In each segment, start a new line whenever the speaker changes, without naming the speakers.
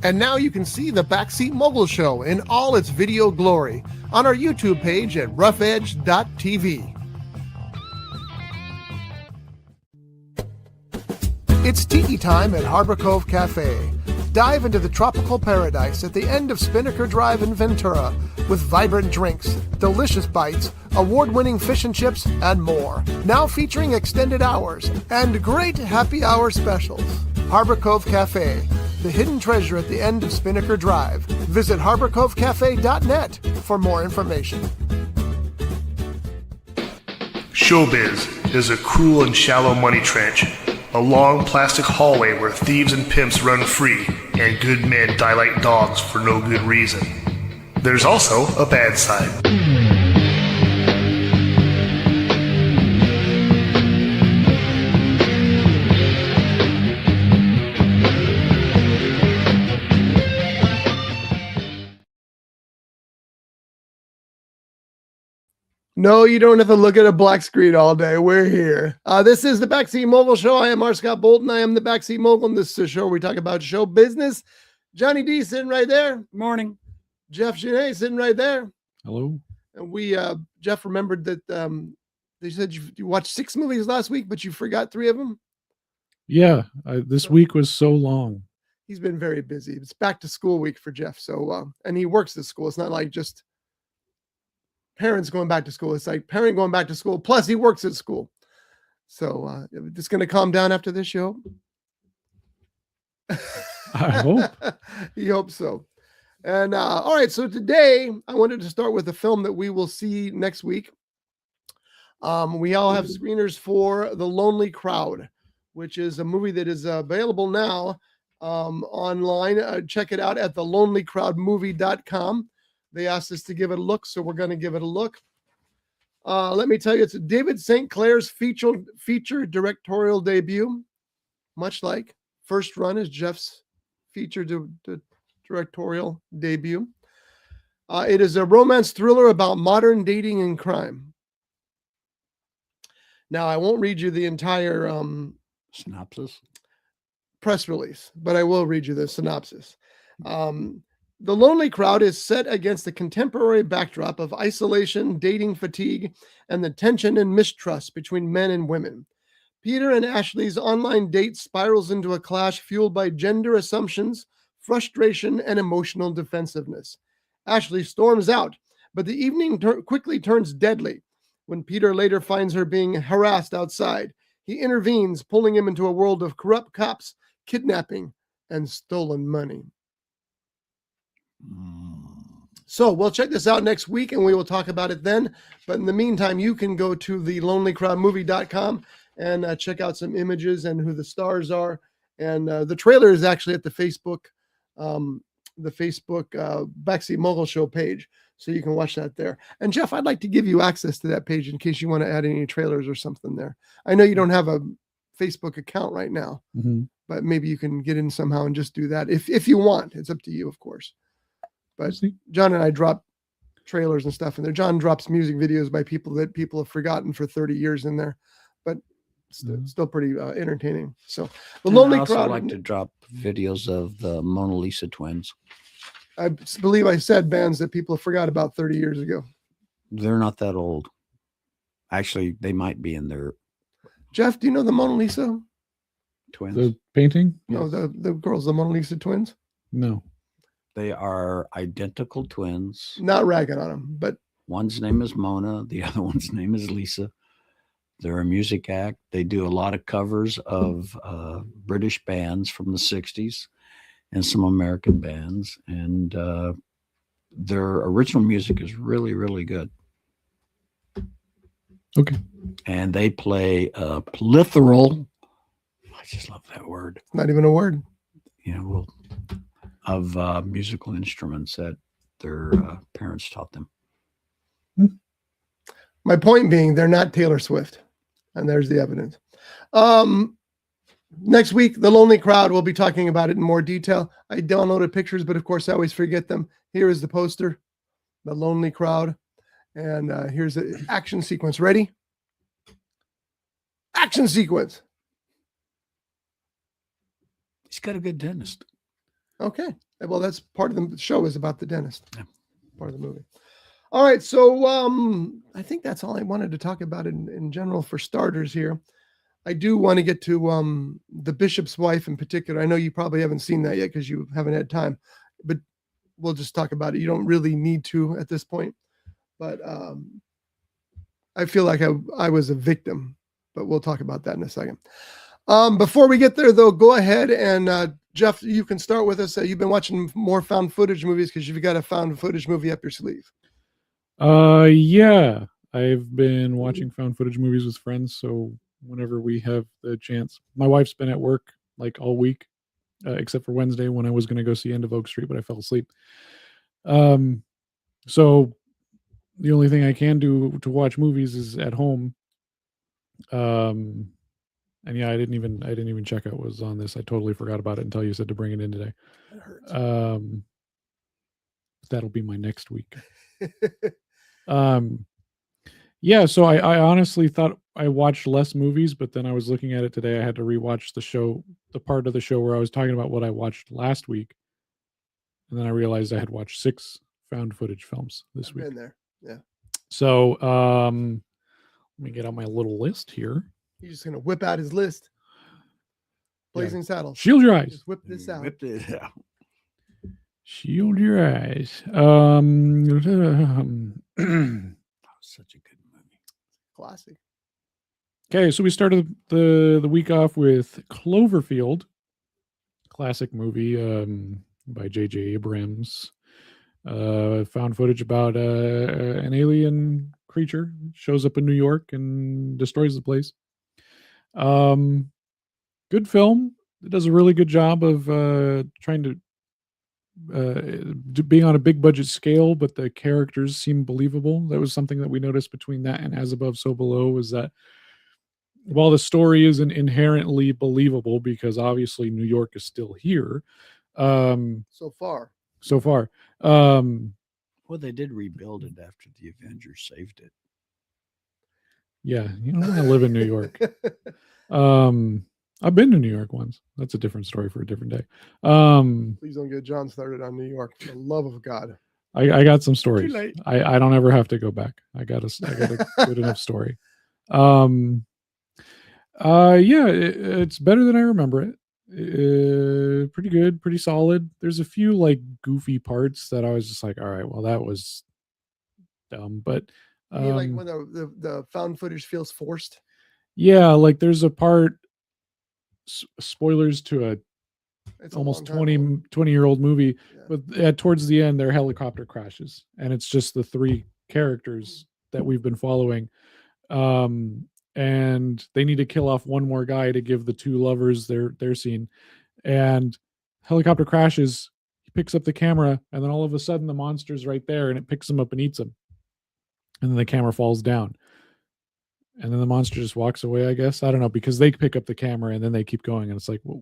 And now you can see the Backseat Mogul Show in all its video glory on our YouTube page at roughedge.tv. It's tiki time at Harbor Cove Cafe. Dive into the tropical paradise at the end of Spinnaker Drive in Ventura with vibrant drinks, delicious bites, award-winning fish and chips, and more. Now featuring extended hours and great happy hour specials. Harbor Cove Cafe, the hidden treasure at the end of Spinnaker Drive. Visit harborcovecafe.net for more information.
Showbiz is a cruel and shallow money trench, a long plastic hallway where thieves and pimps run free and good men die like dogs for no good reason. There's also a bad side.
No, you don't have to look at a black screen all day. We're here. This is the Backseat Mogul Show. I am R. Scott Bolton. I am the Backseat Mogul. And this is a show where we talk about show business. JohnyD sitting right there.
Morning.
Jeff Genet sitting right there.
Hello.
And we, Jeff remembered that they said you watched 6 movies last week, but you forgot 3 of them.
Yeah, this week was so long.
He's been very busy. It's back to school week for Jeff. So, and he works at school. It's not like just parents going back to school. It's like parent going back to school. Plus he works at school. So it's going to calm down after this show.
I hope.
You hope so. And all right. So today I wanted to start with a film that we will see next week. We all have screeners for The Lonely Crowd, which is a movie that is available now online. Check it out at thelonelycrowdmovie.com. They asked us to give it a look, so we're going to give it a look. Let me tell you, it's David St. Clair's feature directorial debut, much like First Run is Jeff's feature directorial debut. It is a romance thriller about modern dating and crime. Now, I won't read you the entire
Synopsis.
press release, but I will read you the synopsis. The Lonely Crowd is set against the contemporary backdrop of isolation, dating fatigue, and the tension and mistrust between men and women. Peter and Ashley's online date spirals into a clash fueled by gender assumptions, frustration, and emotional defensiveness. Ashley storms out, but the evening quickly turns deadly when Peter later finds her being harassed outside. He intervenes, pulling him into a world of corrupt cops, kidnapping, and stolen money. So we'll check this out next week and we will talk about it then. But in the meantime, you can go to thelonelycrowdmovie.com and check out some images and who the stars are. And the trailer is actually at the Facebook Backseat Mogul Show page. So you can watch that there. And Jeff, I'd like to give you access to that page in case you want to add any trailers or something there. I know you don't have a Facebook account right now, but maybe you can get in somehow and just do that if you want. It's up to you, of course. But John and I drop trailers and stuff in there. John drops music videos by people that people have forgotten for 30 years in there, but still pretty entertaining. So The Lonely Crowd. I also
like to drop videos of the Mona Lisa twins.
I believe I said bands that people forgot about 30 years ago.
They're not that old. Actually, they might be in their.
Jeff, do you know the Mona Lisa
twins?
The painting?
No, the girls, the Mona Lisa twins?
No.
They are identical twins.
Not ragging on them, but
one's name is Mona. The other one's name is Lisa. They're a music act. They do a lot of covers of British bands from the 60s and some American bands. And their original music is really, really good.
Okay.
And they play plethora. I just love that word.
Not even a word.
You know, of musical instruments that their parents taught them.
My point being, they're not Taylor Swift. And there's the evidence. Next week, The Lonely Crowd, we'll be talking about it in more detail. I downloaded pictures, but of course I always forget them. Here is the poster, The Lonely Crowd. And here's the action sequence. Ready? Action sequence.
He's got a good dentist.
Okay. Well, that's part of the show is about the dentist.
Yeah.
Part of the movie. All right. So I think that's all I wanted to talk about in general for starters here. I do want to get to the bishop's wife in particular. I know you probably haven't seen that yet because you haven't had time, but we'll just talk about it. You don't really need to at this point, but I feel like I was a victim, but we'll talk about that in a second. Before we get there, though, go ahead and Jeff, you can start with us. You've been watching more found footage movies because you've got a found footage movie up your sleeve.
Yeah, I've been watching found footage movies with friends. So whenever we have the chance, my wife's been at work like all week, except for Wednesday when I was going to go see End of Oak Street, but I fell asleep. So the only thing I can do to watch movies is at home. And yeah, I didn't even check out what was on this. I totally forgot about it until you said to bring it in today.
That hurts.
That'll be my next week. Yeah, so I honestly thought I watched less movies, but then I was looking at it today. I had to rewatch the part of the show where I was talking about what I watched last week. And then I realized I had watched 6 found footage films this week.
Been there. Yeah.
So let me get out my little list here.
He's just gonna whip out his list. Blazing Saddles.
Shield your eyes.
Just whip this out.
Whipped it out.
Shield your eyes.
That was such a good movie.
Classic.
Okay, so we started the week off with Cloverfield, classic movie by J.J. Abrams. Found footage about an alien creature shows up in New York and destroys the place. Good film. It does a really good job of trying to being on a big budget scale, but the characters seem believable. That was something that we noticed between that and As Above, So Below, was that while the story isn't inherently believable, because obviously New York is still here,
So far.
Well, they did rebuild it after the Avengers saved it.
Yeah, you don't want to live in New York. I've been to New York once. That's a different story for a different day.
Please don't get John started on New York. For the love of God.
I got some stories.
Too late.
I don't ever have to go back. I got a good enough story. Yeah, it's better than I remember it. Pretty good, pretty solid. There's a few like goofy parts that I was just like, all right, well, that was dumb, but
You mean like when the found footage feels forced?
yeah, like there's a part, spoilers to
It's
almost
a long time
20-year-old movie,
Yeah.
but towards the end their helicopter crashes and it's just the 3 characters that we've been following, and they need to kill off one more guy to give the 2 lovers their scene, and helicopter crashes. He picks up the camera and then all of a sudden the monster's right there and it picks him up and eats him, and then the camera falls down and then the monster just walks away, I guess. I don't know, because they pick up the camera and then they keep going and it's like, well,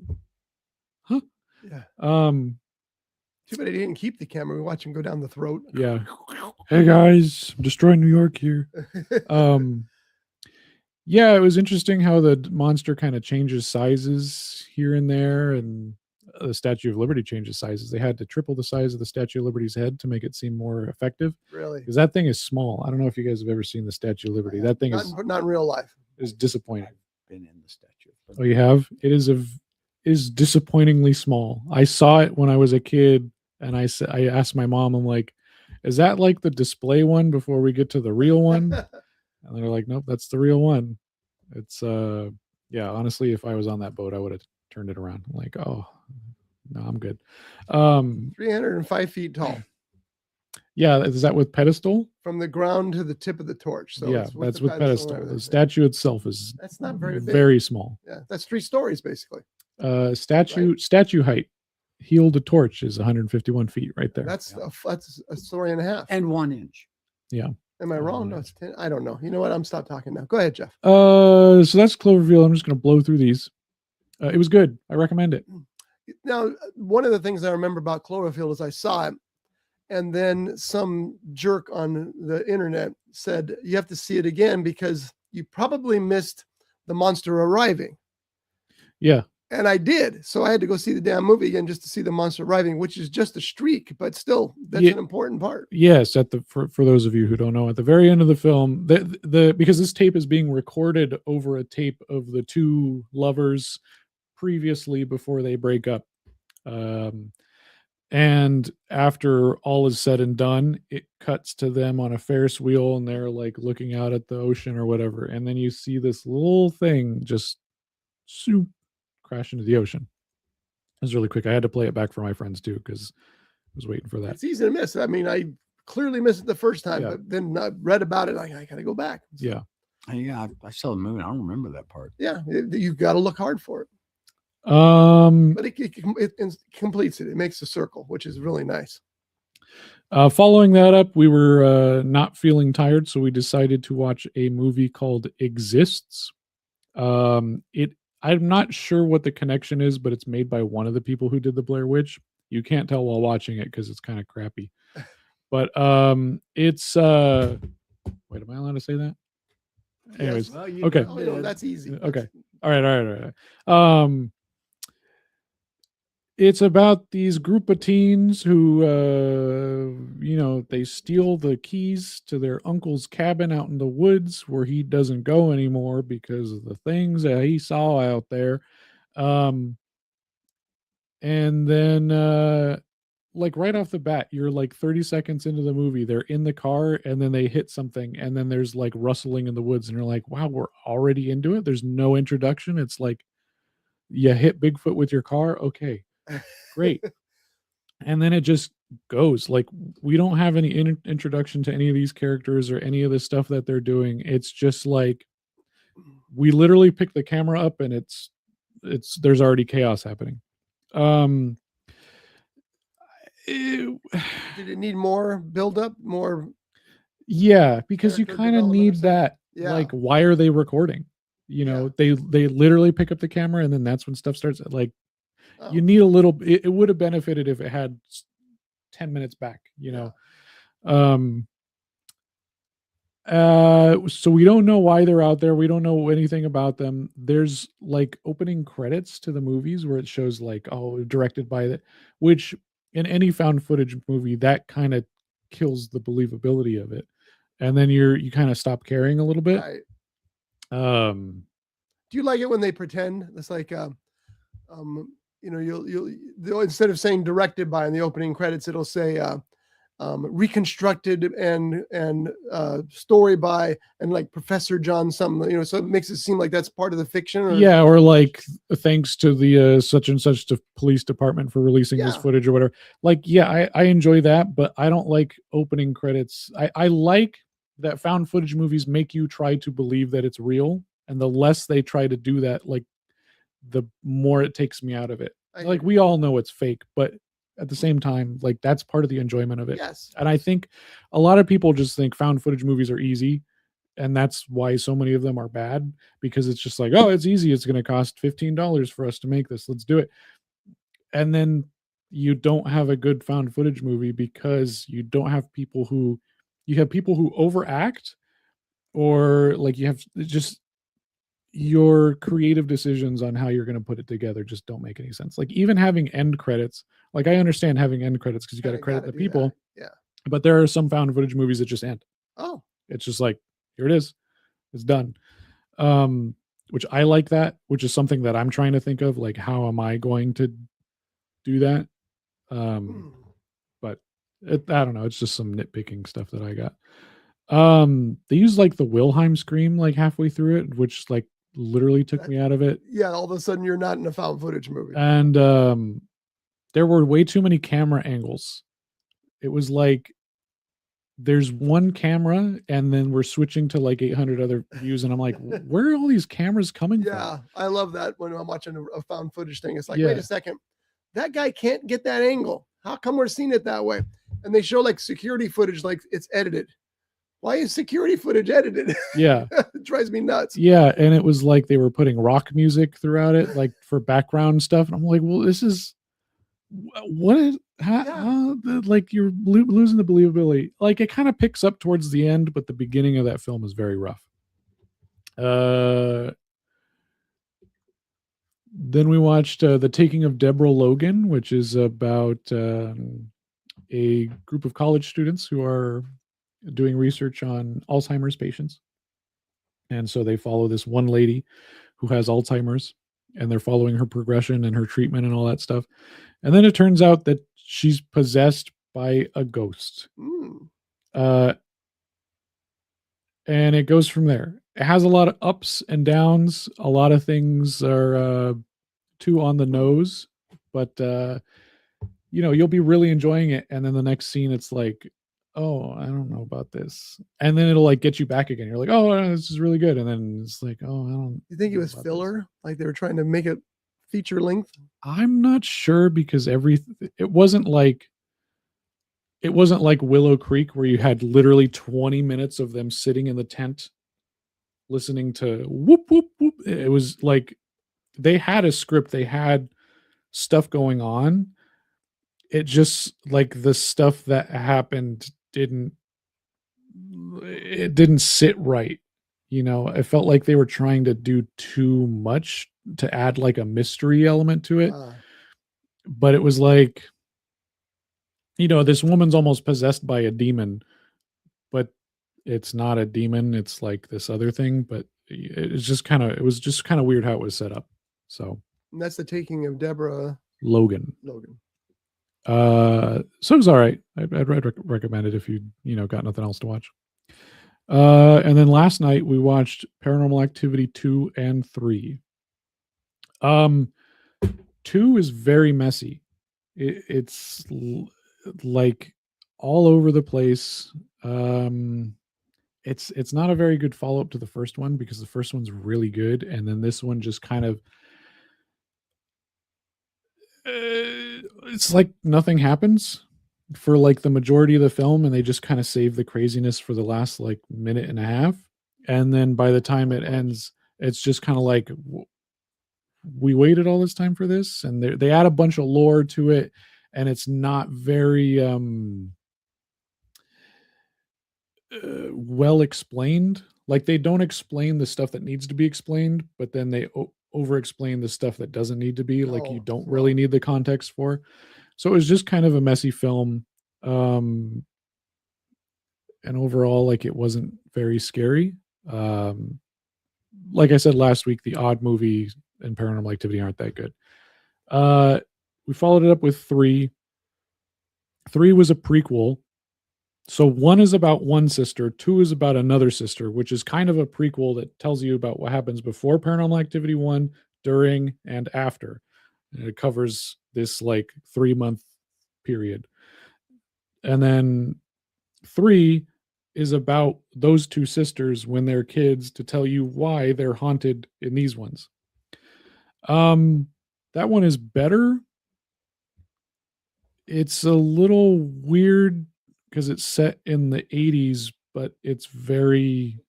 huh?
Yeah.
Too
bad he didn't keep the camera. We watch him go down the throat.
Yeah. Hey guys, I'm destroying New York here. Yeah, it was interesting how the monster kind of changes sizes here and there, and the Statue of Liberty changes sizes. They had to triple the size of the Statue of Liberty's head to make it seem more effective.
Really?
Because that thing is small. I don't know if you guys have ever seen the Statue of Liberty. That thing
not in real life.
is disappointing.
Been in the Statue.
Oh, you have? It is disappointingly small. I saw it when I was a kid, and I asked my mom, I'm like, is that like the display one before we get to the real one? And they're like, nope, that's the real one. It's yeah, honestly, if I was on that boat, I would have turned it around. I'm like, oh no, I'm good.
305 feet tall.
Yeah, is that with pedestal?
From the ground to the tip of the torch. So
yeah, that's with pedestal. The
The
statue itself is
That's not very big.
very small.
Yeah, that's 3 stories basically.
Statue height, heel to torch is 151 feet right there.
That's a story and a half.
And 1 inch.
Yeah.
Am I wrong? No, it's 10. I don't know. You know what? I'm stop talking now. Go ahead, Jeff.
So that's Cloverfield. I'm just going to blow through these. It was good. I recommend it.
Now, one of the things I remember about Cloverfield is I saw it, and then some jerk on the internet said you have to see it again because you probably missed the monster arriving.
Yeah.
And I did. So I had to go see the damn movie again just to see the monster arriving, which is just a streak, but still, that's
Yeah.
an important part.
Yes, for those of you who don't know, at the very end of the film, because this tape is being recorded over a tape of the two lovers previously before they break up. And after all is said and done, it cuts to them on a Ferris wheel and they're like looking out at the ocean or whatever. And then you see this little thing just soup crash into the ocean. It was really quick. I had to play it back for my friends too because I was waiting for that.
It's easy to miss. I mean, I clearly missed it the first time,
Yeah.
but then I read about it. I got to go back.
Yeah.
Yeah, I saw the movie. I don't remember that part.
Yeah, you've got to look hard for it.
Um,
But it completes it. It makes a circle, which is really nice.
Following that up, we were not feeling tired, so we decided to watch a movie called Exists. I'm not sure what the connection is, but it's made by one of the people who did the Blair Witch. You can't tell while watching it because it's kind of crappy. But it's wait, am I allowed to say that? Anyways,
Yes.
Well, you
okay.
Oh, no, that's easy.
Okay. All right. It's about these group of teens who, they steal the keys to their uncle's cabin out in the woods where he doesn't go anymore because of the things that he saw out there. And then, like right off the bat, you're like 30 seconds into the movie, they're in the car and then they hit something and then there's like rustling in the woods and you're like, wow, we're already into it. There's no introduction. It's like you hit Bigfoot with your car. Okay, great. And then it just goes like we don't have any introduction to any of these characters or any of the stuff that they're doing. It's just like we literally pick the camera up and it's there's already chaos happening.
Did it need more build up? More?
Yeah, because you
Character
kind of
development or
need
something?
that.
Yeah.
Like, why are they recording? They literally pick up the camera and then that's when stuff starts. Like,
Oh,
you need a little. It would have benefited if it had 10 minutes back. So we don't know why they're out there. We don't know anything about them. There's like opening credits to the movies where it shows like, oh, directed by the, which in any found footage movie, that kind of kills the believability of it. And then you kind of stop caring a little bit.
right.
Do
Do you like it when they pretend? It's like, they'll instead of saying directed by in the opening credits, it'll say reconstructed and story by and like Professor John something. So it makes it seem like that's part of the fiction.
or like thanks to the such and such police department for releasing this
Yeah.
footage or whatever. Like, yeah, I enjoy that, but I don't like opening credits. I like that found footage movies make you try to believe that it's real, and the less they try to do that, like the more it takes me out of it. Like we all know it's fake, but at the same time, like that's part of the enjoyment of it.
Yes.
And I think a lot of people just think found footage movies are easy. And that's why so many of them are bad, because it's just like, oh, it's easy. It's going to cost $15 for us to make this. Let's do it. And then you don't have a good found footage movie because you don't have people who overact, or like you have just your creative decisions on how you're going to put it together just don't make any sense. Like even having end credits, like I understand having end credits because you got to credit the people.
Yeah.
But there are some found footage movies that just end.
Oh,
It's just like, here it is. It's done. Which I like that, which is something that I'm trying to think of. Like, how am I going to do that? But I don't know. It's just some nitpicking stuff that I got. They use like the Wilhelm scream like halfway through it, which like literally took me out of it.
yeah. All of a sudden you're not in a found footage movie.
And there were way too many camera angles. It was like there's one camera and then we're switching to like 800 other views, and I'm like, where are all these cameras coming from?
Yeah. I love that when I'm watching a found footage thing. It's like,
Yeah.
wait a second, that guy can't get that angle. How come we're seeing it that way? And they show like security footage, like it's edited. Why is security footage edited?
Yeah.
It drives me nuts.
Yeah. And it was like they were putting rock music throughout it, like for background stuff. And I'm like, well, this is what is like you're losing the believability. Like it kind of picks up towards the end, but the beginning of that film is very rough. Then we watched The Taking of Deborah Logan, which is about a group of college students who are doing research on Alzheimer's patients. And so they follow this one lady who has Alzheimer's, and they're following her progression and her treatment and all that stuff. And then it turns out that she's possessed by a ghost. And it goes from there. It has a lot of ups and downs. A lot of things are too on the nose, but you'll be really enjoying it. And then the next scene, it's like, oh, I don't know about this. And then it'll like get you back again. You're like, oh, this is really good. And then it's like, oh, I don't.
You think it was filler? Like they were trying to make it feature length?
I'm not sure, because it wasn't like Willow Creek, where you had literally 20 minutes of them sitting in the tent listening to whoop, whoop, whoop. It was like they had a script, they had stuff going on. It just like the stuff that happened didn't sit right. It felt like they were trying to do too much to add like a mystery element to it. But it was like, this woman's almost possessed by a demon, but it's not a demon. It's like this other thing, but it was just kind of weird how it was set up. So
and that's The Taking of Deborah
Logan. So it was all right. I'd recommend it if you got nothing else to watch. And then last night we watched Paranormal Activity 2 and 3. 2 is very messy. It's like all over the place. It's not a very good follow-up to the first one, because the first one's really good, and then this one just kind of it's like nothing happens for like the majority of the film, and they just kind of save the craziness for the last like minute and a half, and then by the time it ends, it's just kind of like, we waited all this time for this. And they add a bunch of lore to it, and it's not very well explained. Like they don't explain the stuff that needs to be explained, but then they over explain the stuff that doesn't need to be, like you don't really need the context for. So it was just kind of a messy film. And overall, like it wasn't very scary. Like I said last week, the odd movie and Paranormal Activity aren't that good. We followed it up with 3. 3 was a prequel. So 1 is about one sister, 2 is about another sister, which is kind of a prequel that tells you about what happens before Paranormal Activity 1, during, and after. And it covers this like 3-month period. And then 3 is about those 2 sisters when they're kids, to tell you why they're haunted in these ones. That one is better. It's a little weird because it's set in the 80s, but it's very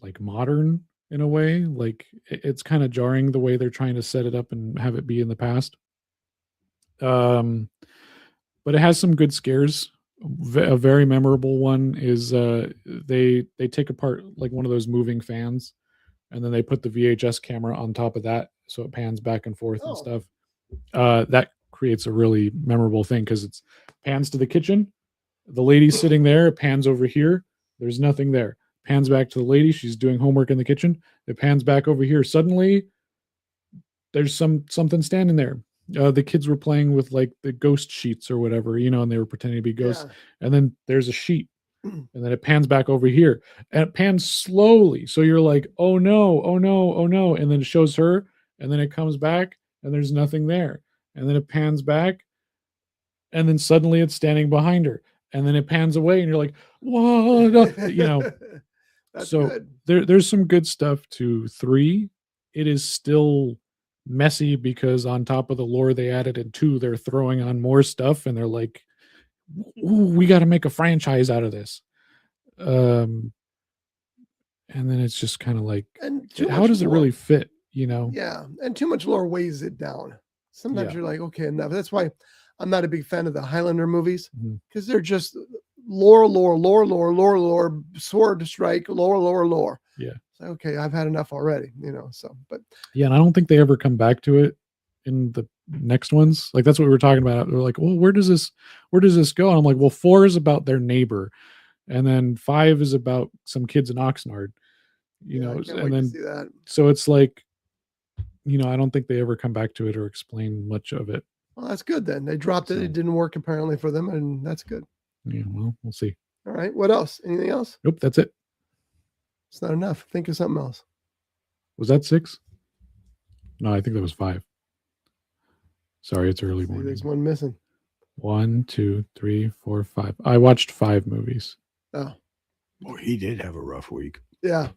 like modern in a way. Like it's kind of jarring the way they're trying to set it up and have it be in the past. But it has some good scares. A very memorable one is they take apart like one of those moving fans, and then they put the VHS camera on top of that, so it pans back and forth and stuff. That creates a really memorable thing because it's pans to the kitchen, the lady's sitting there, it pans over here, there's nothing there. Pans back to the lady, she's doing homework in the kitchen. It pans back over here. Suddenly, there's something standing there. The kids were playing with like the ghost sheets or whatever, and they were pretending to be ghosts. Yeah. And then there's a sheet, and then it pans back over here, and it pans slowly. So you're like, oh no, oh no, oh no. And then it shows her, and then it comes back, and there's nothing there. And then it pans back, and then suddenly it's standing behind her. And then it pans away, and you're like, whoa, That's so good. There's some good stuff to 3. It is still messy because on top of the lore they added in 2, they're throwing on more stuff, and they're like, ooh, we got to make a franchise out of this. And then it's just kind of like, how does it really fit?
Yeah, and too much lore weighs it down. Sometimes you're like, okay, enough. That's why I'm not a big fan of the Highlander movies, because they're just lore, sword strike, lore.
Yeah.
It's like, okay, I've had enough already, so, but
Yeah, and I don't think they ever come back to it in the next ones. Like that's what we were talking about. They're like, well, where does this go? And I'm like, well, 4 is about their neighbor, and then 5 is about some kids in Oxnard,
yeah, I can't
and
wait to
then
see that.
so it's like, I don't think they ever come back to it or explain much of it.
Well, that's good then. They dropped it.
So-
It didn't work apparently for them, and that's good.
Yeah, well, we'll see.
All right. What else? Anything else?
Nope, that's it.
It's not enough. Think of something else.
Was that 6? No, I think that was 5. Sorry, it's early
See,
morning.
there's one missing.
1, 2, 3, 4, 5. I watched 5 movies.
Oh,
Boy, he did have a rough week.
yeah.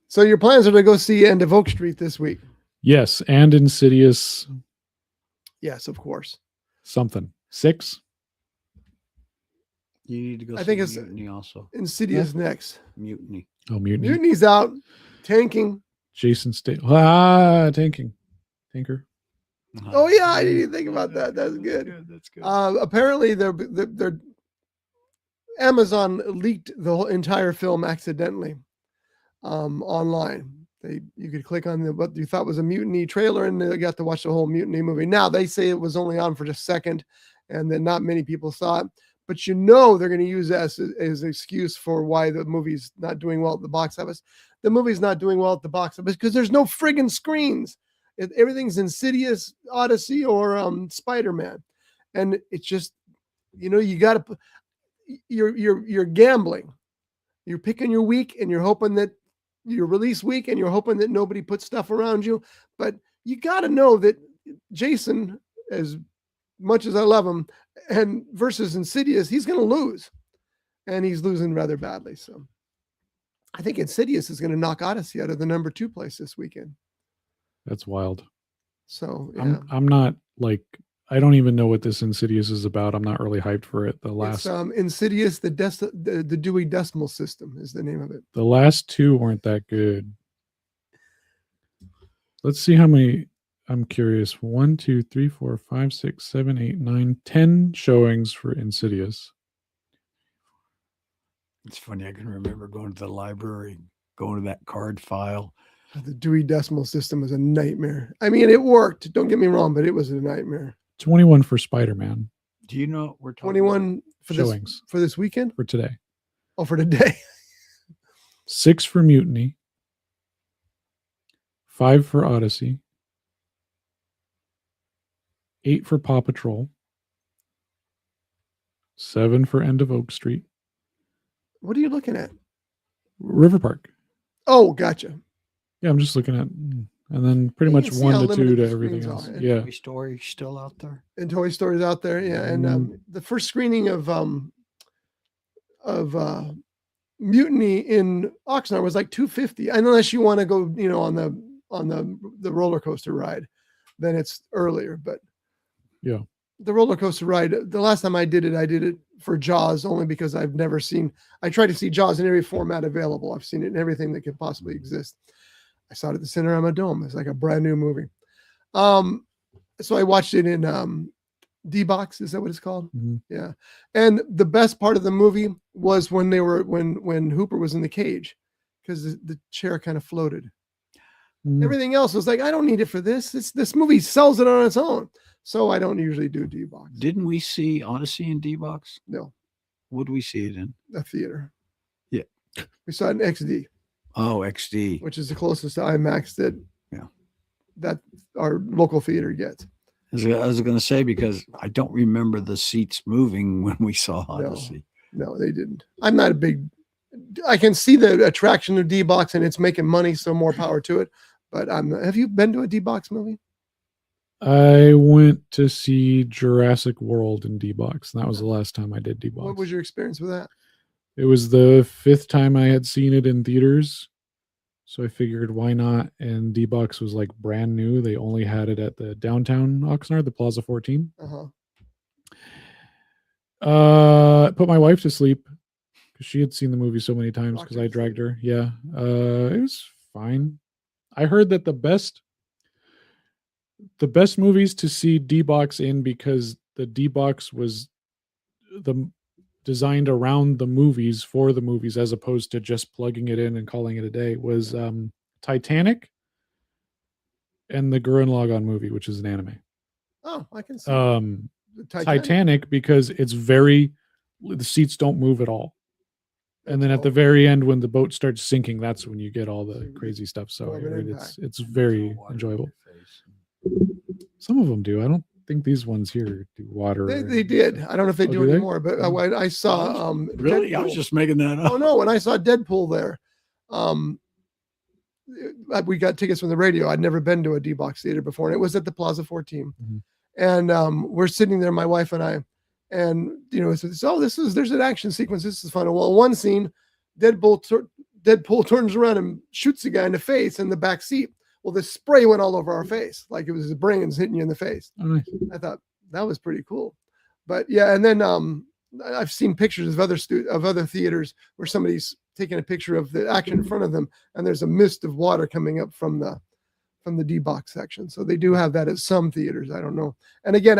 So your plans are to go see End of Oak Street this week?
Yes, and Insidious
Yes, of course.
something. 6?
You need to go.
I
see
think it's-
Mutiny also.
Insidious next.
Mutiny.
Oh, Mutiny.
Mutiny's out. Tanking.
Jason Statham. Tanker.
Oh yeah, I didn't even think about that. That's good.
That's good.
Apparently, they're Amazon leaked the whole entire film accidentally online. You could click on what you thought was a Mutiny trailer, and they got to watch the whole Mutiny movie. Now they say it was only on for just a second, and then not many people saw it. But they're going to use that as an excuse for why the movie's not doing well at the box office. The movie's not doing well at the box office because there's no friggin' screens. Everything's Insidious, Odyssey, or Spider-Man, and it's just, you got to. You're gambling. You're picking your week, and you're hoping that your release week, and you're hoping that nobody puts stuff around you. But you got to know that Jason, as much as I love him, and versus Insidious, he's going to lose, and he's losing rather badly. So I think Insidious is going to knock Odyssey out of the number 2 place this weekend.
That's wild.
So yeah.
I'm not like, I don't even know what this Insidious is about. I'm not really hyped for it.
It's Insidious, the Dewey Decimal System is the name of it.
The last 2 weren't that good. Let's see how many. I'm curious. 1, 2, 3, 4, 5, 6, 7, 8, 9, 10 showings for Insidious.
It's funny. I can remember going to the library, going to that card file.
The Dewey Decimal System was a nightmare. I mean, it worked. Don't get me wrong, but it was a nightmare.
21 for Spider-Man.
Do you know what we're talking
21 for
showings
this weekend?
for today.
Oh, for today.
6 for Mutiny. 5 for Odyssey. 8 for Paw Patrol. 7 for End of Oak Street.
What are you looking at?
River Park.
Oh, gotcha.
Yeah, I'm just looking at, and then pretty
You
much
can see how
1 to 2
limited
to
the
everything
screens
else.
are.
Yeah.
Toy Story still out there?
And Toy Story's out there, yeah. And the first screening of Mutiny in Oxnard was like $250, unless you want to go, on the roller coaster ride, then it's earlier. But
Yeah.
the roller coaster ride, the last time I did it for Jaws, only because I try to see Jaws in every format available. I've seen it in everything that could possibly exist. I saw it at the Cinerama Dome. It's like a brand new movie. So I watched it in D-Box. Is that what it's called?
Mhm.
Yeah. And the best part of the movie was when Hooper was in the cage, because the chair kind of floated.
Mm.
Everything else was like, I don't need it for this. This movie sells it on its own. So I don't usually do D-Box.
Didn't we see Odyssey in D-Box?
No,
What did we see it in?
a theater.
Yeah.
We saw it in XD,
Oh, XD.
which is the closest to IMAX that our local theater gets.
I was going to say, because I don't remember the seats moving when we saw Odyssey.
No, they didn't. I'm not a big. I can see the attraction of D-Box, and it's making money, so more power to it. But have you been to a D-Box movie?
I went to see Jurassic World in D-Box, and that was the last time I did D-Box.
What was your experience with that?
It was the 5th time I had seen it in theaters. So I figured, why not? And D-Box was like brand new. They only had it at the downtown Oxnard, the Plaza 14. Put my wife to sleep because she had seen the movie so many times because I dragged her. Yeah. It was fine. I heard that the best movies to see D-Box in, because the D-Box was designed around the movies for the movies, as opposed to just plugging it in and calling it a day, was Titanic and the Gurren Lagann movie, which is an anime.
Oh, I can see.
Titanic, because the seats don't move at all. And then at the very end, when the boat starts sinking, that's when you get all the crazy stuff. So it's very enjoyable. Some of them do. I don't think these ones here do water.
They did. I don't know if they do anymore, but I saw
really.
Deadpool.
I was just making that up.
Oh no! When I saw Deadpool there, we got tickets from the radio. I'd never been to a D-Box theater before, and it was at the Plaza 14.
Mm-hmm.
And we're sitting there, my wife and I, and there's an action sequence. This is fun. Well, one scene, Deadpool turns around and shoots the guy in the face in the back seat. Well, the spray went all over our face, like it was his brains hitting you in the face.
Oh, nice.
I thought that was pretty cool. But yeah, and then I've seen pictures of other theaters where somebody's taking a picture of the action in front of them, and there's a mist of water coming up from the D-Box section. So they do have that at some theaters. I don't know. And again,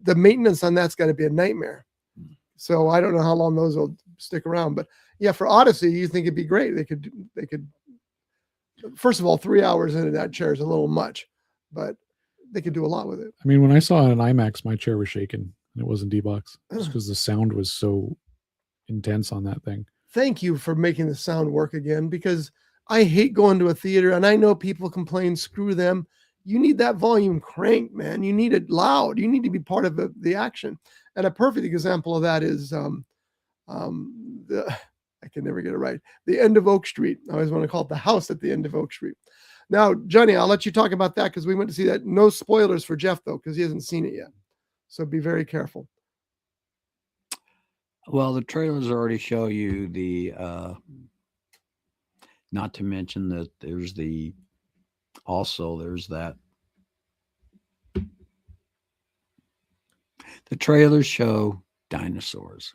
the maintenance on that's got to be a nightmare. So I don't know how long those will stick around. But yeah, for Odyssey, you think it'd be great. They could. First of all, 3 hours into that chair is a little much, but they could do a lot with it.
I mean, when I saw it in IMAX, my chair was shaking, and it wasn't D-Box, just because the sound was so intense on that thing.
Thank you for making the sound work again, because I hate going to a theater, and I know people complain, screw them. You need that volume cranked, man. You need it loud. You need to be part of the action. And a perfect example of that is I can never get it right. The End of Oak Street. I always want to call it the house at the end of Oak Street. Now, Johnny, I'll let you talk about that because we went to see that. No spoilers for Jeff, though, because he hasn't seen it yet. So be very careful.
Well, the trailers already show you the, not to mention that there's that. The trailers show dinosaurs.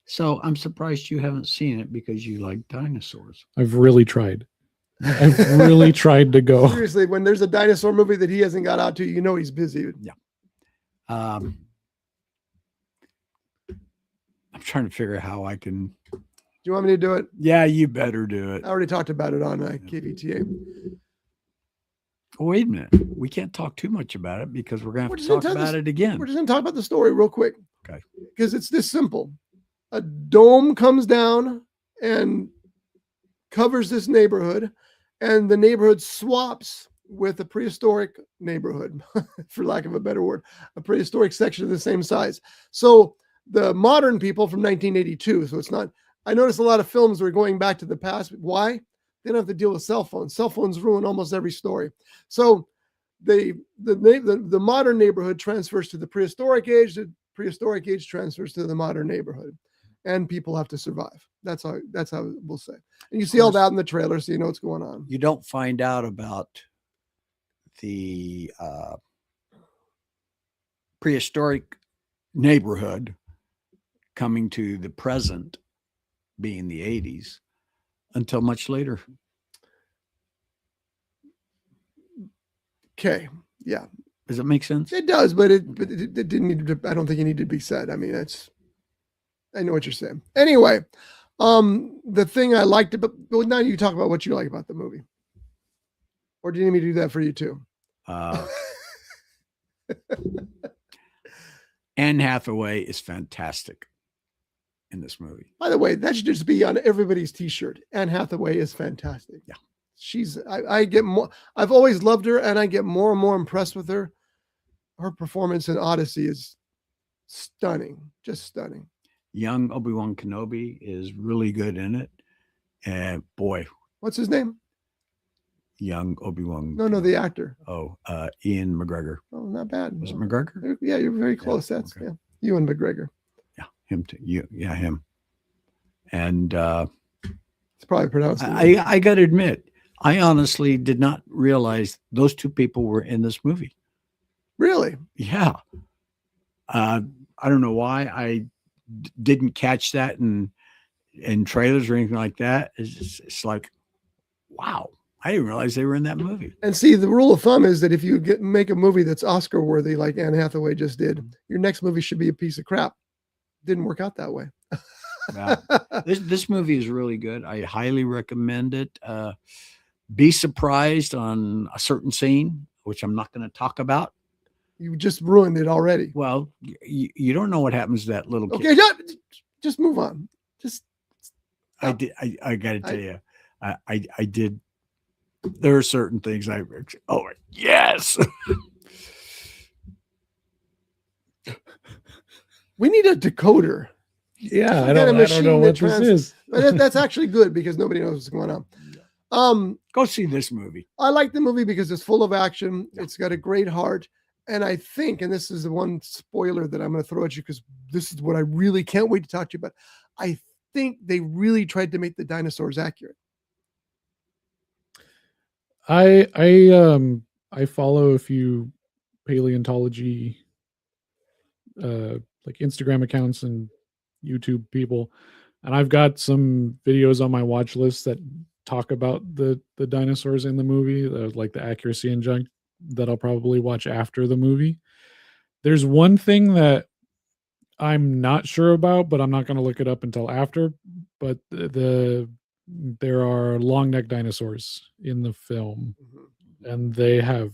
So I'm surprised you haven't seen it because you like dinosaurs.
I've really tried. I've really tried to go.
Seriously, when there's a dinosaur movie that he hasn't got out to, you know he's busy.
Yeah. I'm trying to figure out how I can.
Do you want me to do it?
Yeah, you better do it.
I already talked about it on KVTA.
Oh, wait a minute. We can't talk too much about it because we're going to have to talk about it again.
We're just going to talk about the story real quick.
Okay.
Because it's this simple. A dome comes down and covers this neighborhood, and the neighborhood swaps with a prehistoric neighborhood, for lack of a better word, a prehistoric section of the same size. So the modern people from 1982, so it's not, I noticed a lot of films were going back to the past. Why? They don't have to deal with cell phones. Cell phones ruin almost every story. So the modern neighborhood transfers to the prehistoric age. The prehistoric age transfers to the modern neighborhood, and people have to survive. That's how we'll say. And you see all that in the trailer, so you know what's going on.
You don't find out about the prehistoric neighborhood coming to the present, being the 80s, until much later.
Okay. Yeah.
Does it make sense?
It does, but it didn't need to, I don't think it needed to be said. I mean, I know what you're saying. Anyway, the thing I liked about, well, now you talk about what you like about the movie. Or do you need me to do that for you too?
Anne Hathaway is fantastic in this movie.
By the way, that should just be on everybody's t-shirt. Anne Hathaway is fantastic.
Yeah.
I get more, I've always loved her, and I get more and more impressed with her. Her performance in Odyssey is stunning, just stunning.
Young Obi-Wan Kenobi is really good in it. And boy,
what's his name?
Young Obi-Wan.
No, the actor.
Oh, Ian McGregor.
Oh, not bad.
Was it McGregor?
Yeah, you're very close.
Yeah,
That's
okay.
yeah, Ewan McGregor.
Yeah, him too. Yeah, him. And
it's probably pronounced.
I got to admit, I honestly did not realize those two people were in this movie.
Really?
Yeah. I don't know why I didn't catch that in trailers or anything like that. It's like, wow, I didn't realize they were in that movie.
And see, the rule of thumb is that if you make a movie that's Oscar worthy, like Anne Hathaway just did, your next movie should be a piece of crap. didn't work out that way.
Yeah. This movie is really good. I highly recommend it. Be surprised on a certain scene, which I'm not going to talk about.
You just ruined it already.
Well, you don't know what happens to that little kid.
Okay, just move on. Just
I did. I got to tell you, I did. There are certain things oh yes.
we need a decoder.
Yeah,
We got a
I don't
machine
know
that
what this is.
But that's actually good because nobody knows what's going on.
Go see this movie.
I like the movie because it's full of action. It's got a great heart. And I think, and this is the one spoiler that I'm going to throw at you because this is what I really can't wait to talk to you about. I think they really tried to make the dinosaurs accurate.
I follow a few paleontology like Instagram accounts and YouTube people, and I've got some videos on my watch list that talk about the dinosaurs in the movie, like the accuracy and junk, that I'll probably watch after the movie. There's one thing that I'm not sure about, but I'm not going to look it up until after. But there are long neck dinosaurs in the film, and they have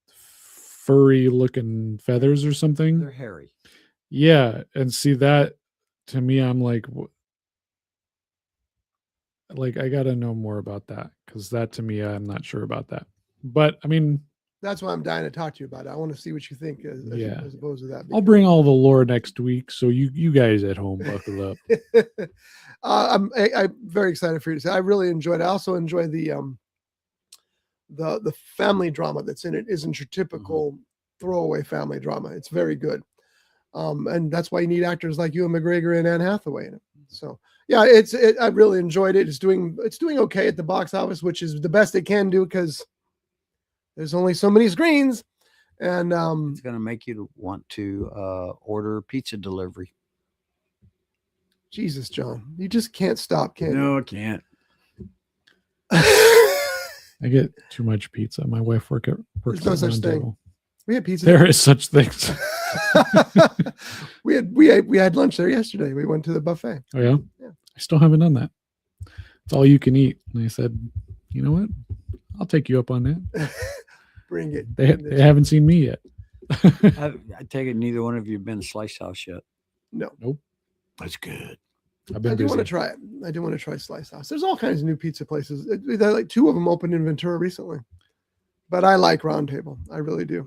furry looking feathers or something.
They're hairy.
Yeah, and see that to me, I'm like I got to know more about that because that to me, I'm not sure about that. But I mean,
that's why I'm dying to talk to you about it. I want to see what you think as opposed to that.
I'll bring all the lore next week, so you guys at home buckle up.
I'm very excited for you to say. I really enjoyed it. I also enjoy the family drama that's in it. Isn't your typical throwaway family drama. It's very good. And that's why you need actors like Ewan McGregor and Anne Hathaway in it. So yeah, I really enjoyed it. It's doing okay at the box office, which is the best it can do because there's only so many screens, and
it's going to make you want to order pizza delivery.
Jesus, John, you just can't stop, can you?
No, I can't.
I get too much pizza. My wife works
There's no such thing.
Table.
We had pizza.
There is such things.
we had lunch there yesterday. We went to the buffet.
Oh yeah?
Yeah.
I still haven't done that. It's all you can eat. And I said, you know what? I'll take you up on that.
Bring it.
They haven't seen me yet.
I take it neither one of you have been to Slice House yet.
No.
Nope.
That's good.
I've been
I do
busy.
want to try it. I do want to try Slice House. There's all kinds of new pizza places. Like 2 of them opened in Ventura recently. But I like Round Table. I really do.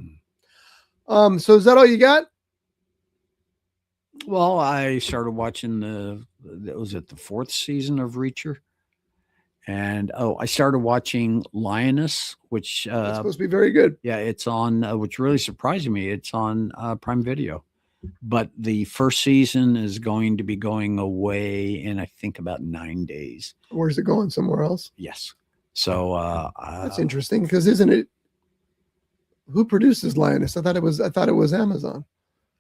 So is that all you got?
Well, I started watching the 4th season of Reacher. And I started watching Lioness, which
It's supposed to be very good.
Yeah, it's on, which really surprised me. It's on Prime Video, but the first season is going to be going away in I think about 9 days.
Where's it going? Somewhere else?
Yes. So
that's interesting because isn't it? Who produces Lioness? I thought it was Amazon.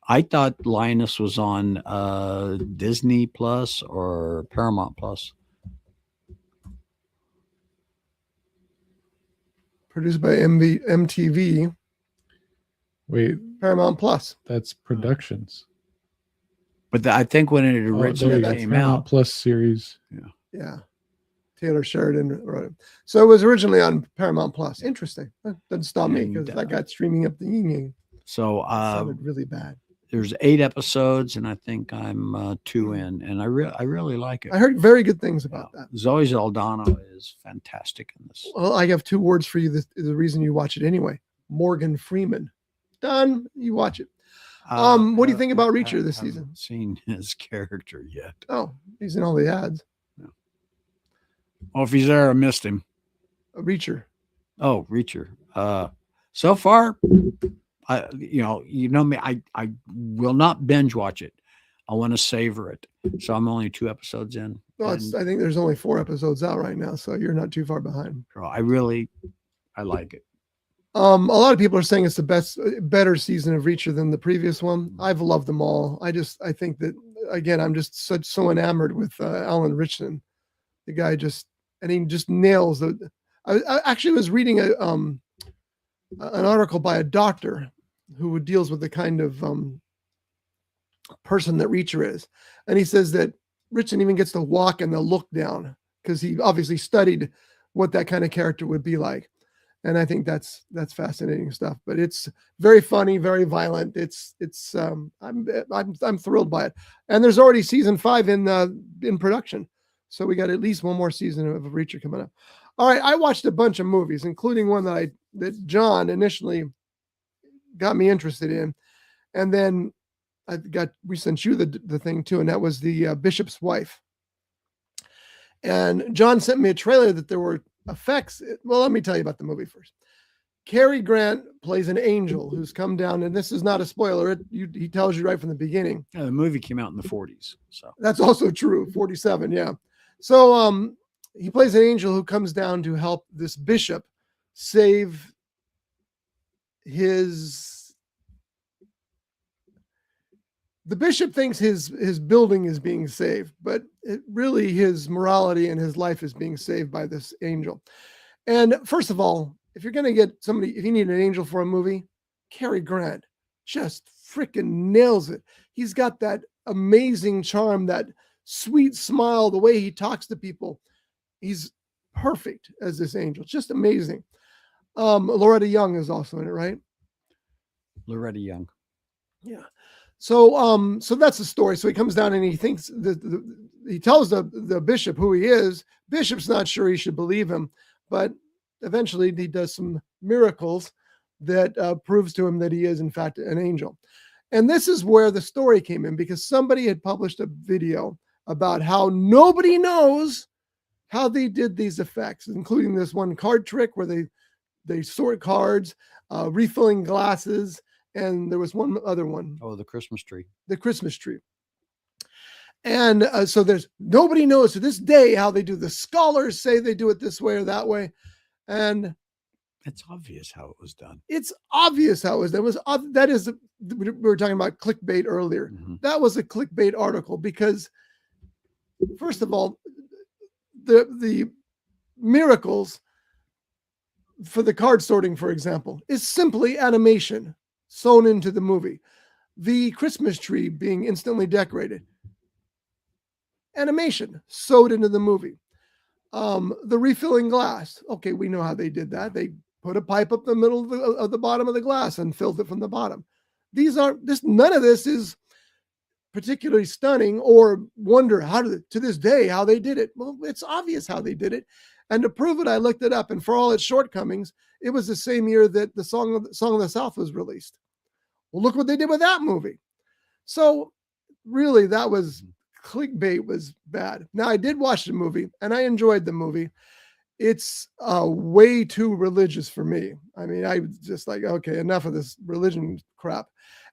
I thought Lioness was on Disney Plus or Paramount Plus.
Produced by MTV.
Wait,
Paramount Plus.
that's productions.
But I think when it
There
originally
you go.
came
Paramount
out,
Plus series.
Yeah. Taylor Sheridan wrote it. So it was originally on Paramount Plus. Interesting. That doesn't stop me because I got streaming up the yin.
so
Sounded really bad.
there's 8 episodes, and I think I'm 2 in, and I really like it.
I heard very good things about that.
Zoe Saldana is fantastic in this.
Well, I have 2 words for you. The reason you watch it anyway. Morgan Freeman. Done. You watch it. What do you think about Reacher this season?
Haven't seen his character yet.
Oh, he's in all the ads.
Oh, if he's there, I missed him.
Reacher.
Oh, Reacher. So far, you know me. I will not binge watch it. I want to savor it. So I'm only 2 episodes in.
Well, I think there's only 4 episodes out right now, so you're not too far behind.
I like it.
A lot of people are saying it's the better season of Reacher than the previous one. I've loved them all. I think that again, I'm just so enamored with Alan Ritchson. The guy he just nails the. I actually was reading an article by a doctor who deals with the kind of person that Reacher is. And he says that Richardson even gets to walk in the look down because he obviously studied what that kind of character would be like. And I think that's fascinating stuff. But it's very funny, very violent. I'm thrilled by it. And there's already season 5 in production, so we got at least one more season of Reacher coming up. All right, I watched a bunch of movies, including one that John initially got me interested in, and then we sent you the thing too, and that was the Bishop's Wife. And John sent me a trailer that there were effects. Well, let me tell you about the movie first. Cary Grant plays an angel who's come down, and this is not a spoiler. He tells you right from the beginning.
Yeah, the movie came out in the 40s, so
that's also true. 47, yeah. So he plays an angel who comes down to help this bishop save the bishop thinks his building is being saved, but really his morality and his life is being saved by this angel. And first of all, if you're going to get somebody, if you need an angel for a movie, Cary Grant just freaking nails it. He's got that amazing charm, that sweet smile, the way he talks to people. He's perfect as this angel. Just amazing. Loretta Young is also in it, right?
Loretta Young.
Yeah. So that's the story. So he comes down and he thinks he tells the bishop who he is. Bishop's not sure he should believe him, but eventually he does some miracles that proves to him that he is in fact an angel. And this is where the story came in, because somebody had published a video about how nobody knows how they did these effects, including this one card trick where they sort cards, refilling glasses. And there was one other one.
Oh, the Christmas tree.
The Christmas tree. And so there's nobody knows to this day how they do. The scholars say they do it this way or that way. And
it's obvious how it was done.
It's obvious how it was done. We were talking about clickbait earlier.
Mm-hmm.
That was a clickbait article because, first of all, the miracles for the card sorting, for example, is simply animation sewn into the movie. The Christmas tree being instantly decorated, animation sewed into the movie. The refilling glass, okay, we know how they did that. They put a pipe up the middle of the bottom of the glass and filled it from the bottom. None of this is particularly stunning or wonder to this day how they did it. Well, it's obvious how they did it. And to prove it, I looked it up, and for all its shortcomings, it was the same year that the Song of the South was released. Well, look what they did with that movie. So really, that was clickbait was bad. Now, I did watch the movie, and I enjoyed the movie. It's way too religious for me. I mean, I was just like, okay, enough of this religion crap.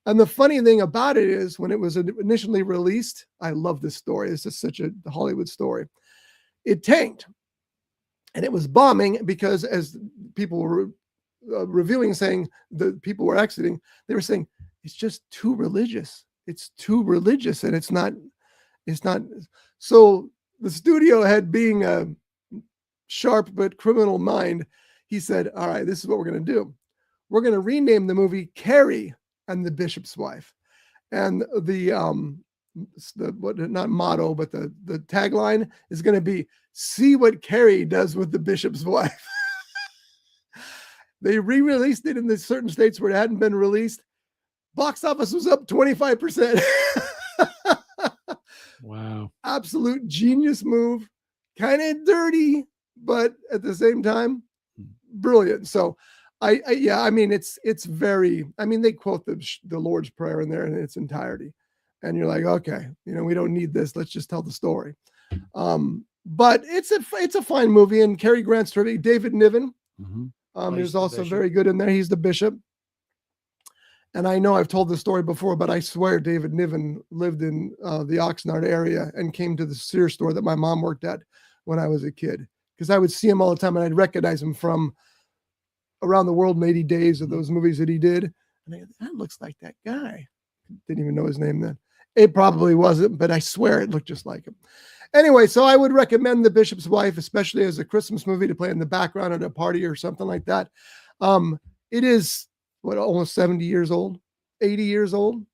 And the funny thing about it is, when it was initially released, I love this story. It's just such a Hollywood story. It tanked. And it was bombing because, as people were reviewing, saying the people were exiting, they were saying it's just too religious. It's too religious, and it's not. So the studio head, being a sharp but criminal mind, he said, "All right, this is what we're going to do. We're going to rename the movie Carrie and the Bishop's Wife," and not motto, but the tagline is going to be, "See what Carrie does with the Bishop's Wife." They re-released it in the certain states where it hadn't been released. Box office was up 25%.
Wow.
Absolute genius move. Kind of dirty, but at the same time, brilliant. So I mean, it's very, I mean, they quote the Lord's Prayer in there in its entirety. And you're like, okay, we don't need this. Let's just tell the story. But it's a fine movie, and Cary Grant's terrific. David Niven, is also very good in there. He's the bishop. And I know I've told this story before, but I swear David Niven lived in the Oxnard area and came to the Sears store that my mom worked at when I was a kid, because I would see him all the time and I'd recognize him from Around the World in 80 Days, of those movies that he did. And I go, that looks like that guy. Didn't even know his name then. It probably wasn't, but I swear it looked just like him. Anyway, so I would recommend The Bishop's Wife, especially as a Christmas movie to play in the background at a party or something like that. It is almost 70 years old, 80 years old.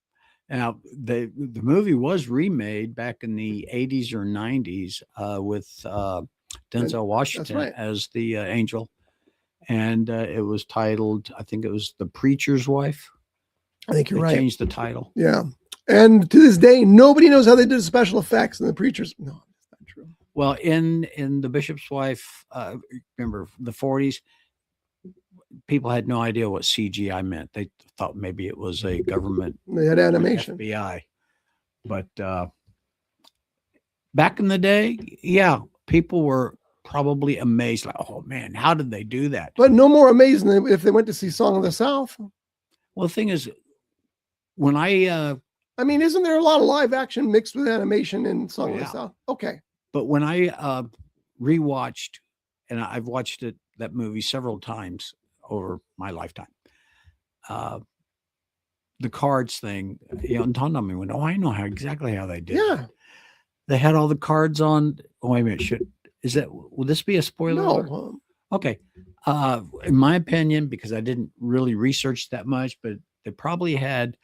Now, the movie was remade back in the 80s or 90s with Denzel Washington
right.
as the angel. And it was titled, I think it was The Preacher's Wife.
I think you're
They
right.
changed the title.
Yeah. And to this day, nobody knows how they did the special effects and the preachers. No, that's not true.
Well, in The Bishop's Wife, remember the 40s, people had no idea what CGI meant. They thought maybe it was a government
They had animation.
FBI. But back in the day, yeah, people were probably amazed, like, oh man, how did they do that?
But no more amazing than if they went to see Song of the South.
Well, the thing is, when
I mean, isn't there a lot of live action mixed with animation in Song of the
Yeah.
South? Okay.
but when I rewatched, and I've watched that movie several times over my lifetime, the cards thing, it dawned on me when, I know exactly how they did it.
Yeah.
They had all the cards on. Oh, wait a minute. Will this be a spoiler alert?
No.
Okay. In my opinion, because I didn't really research that much, but they probably had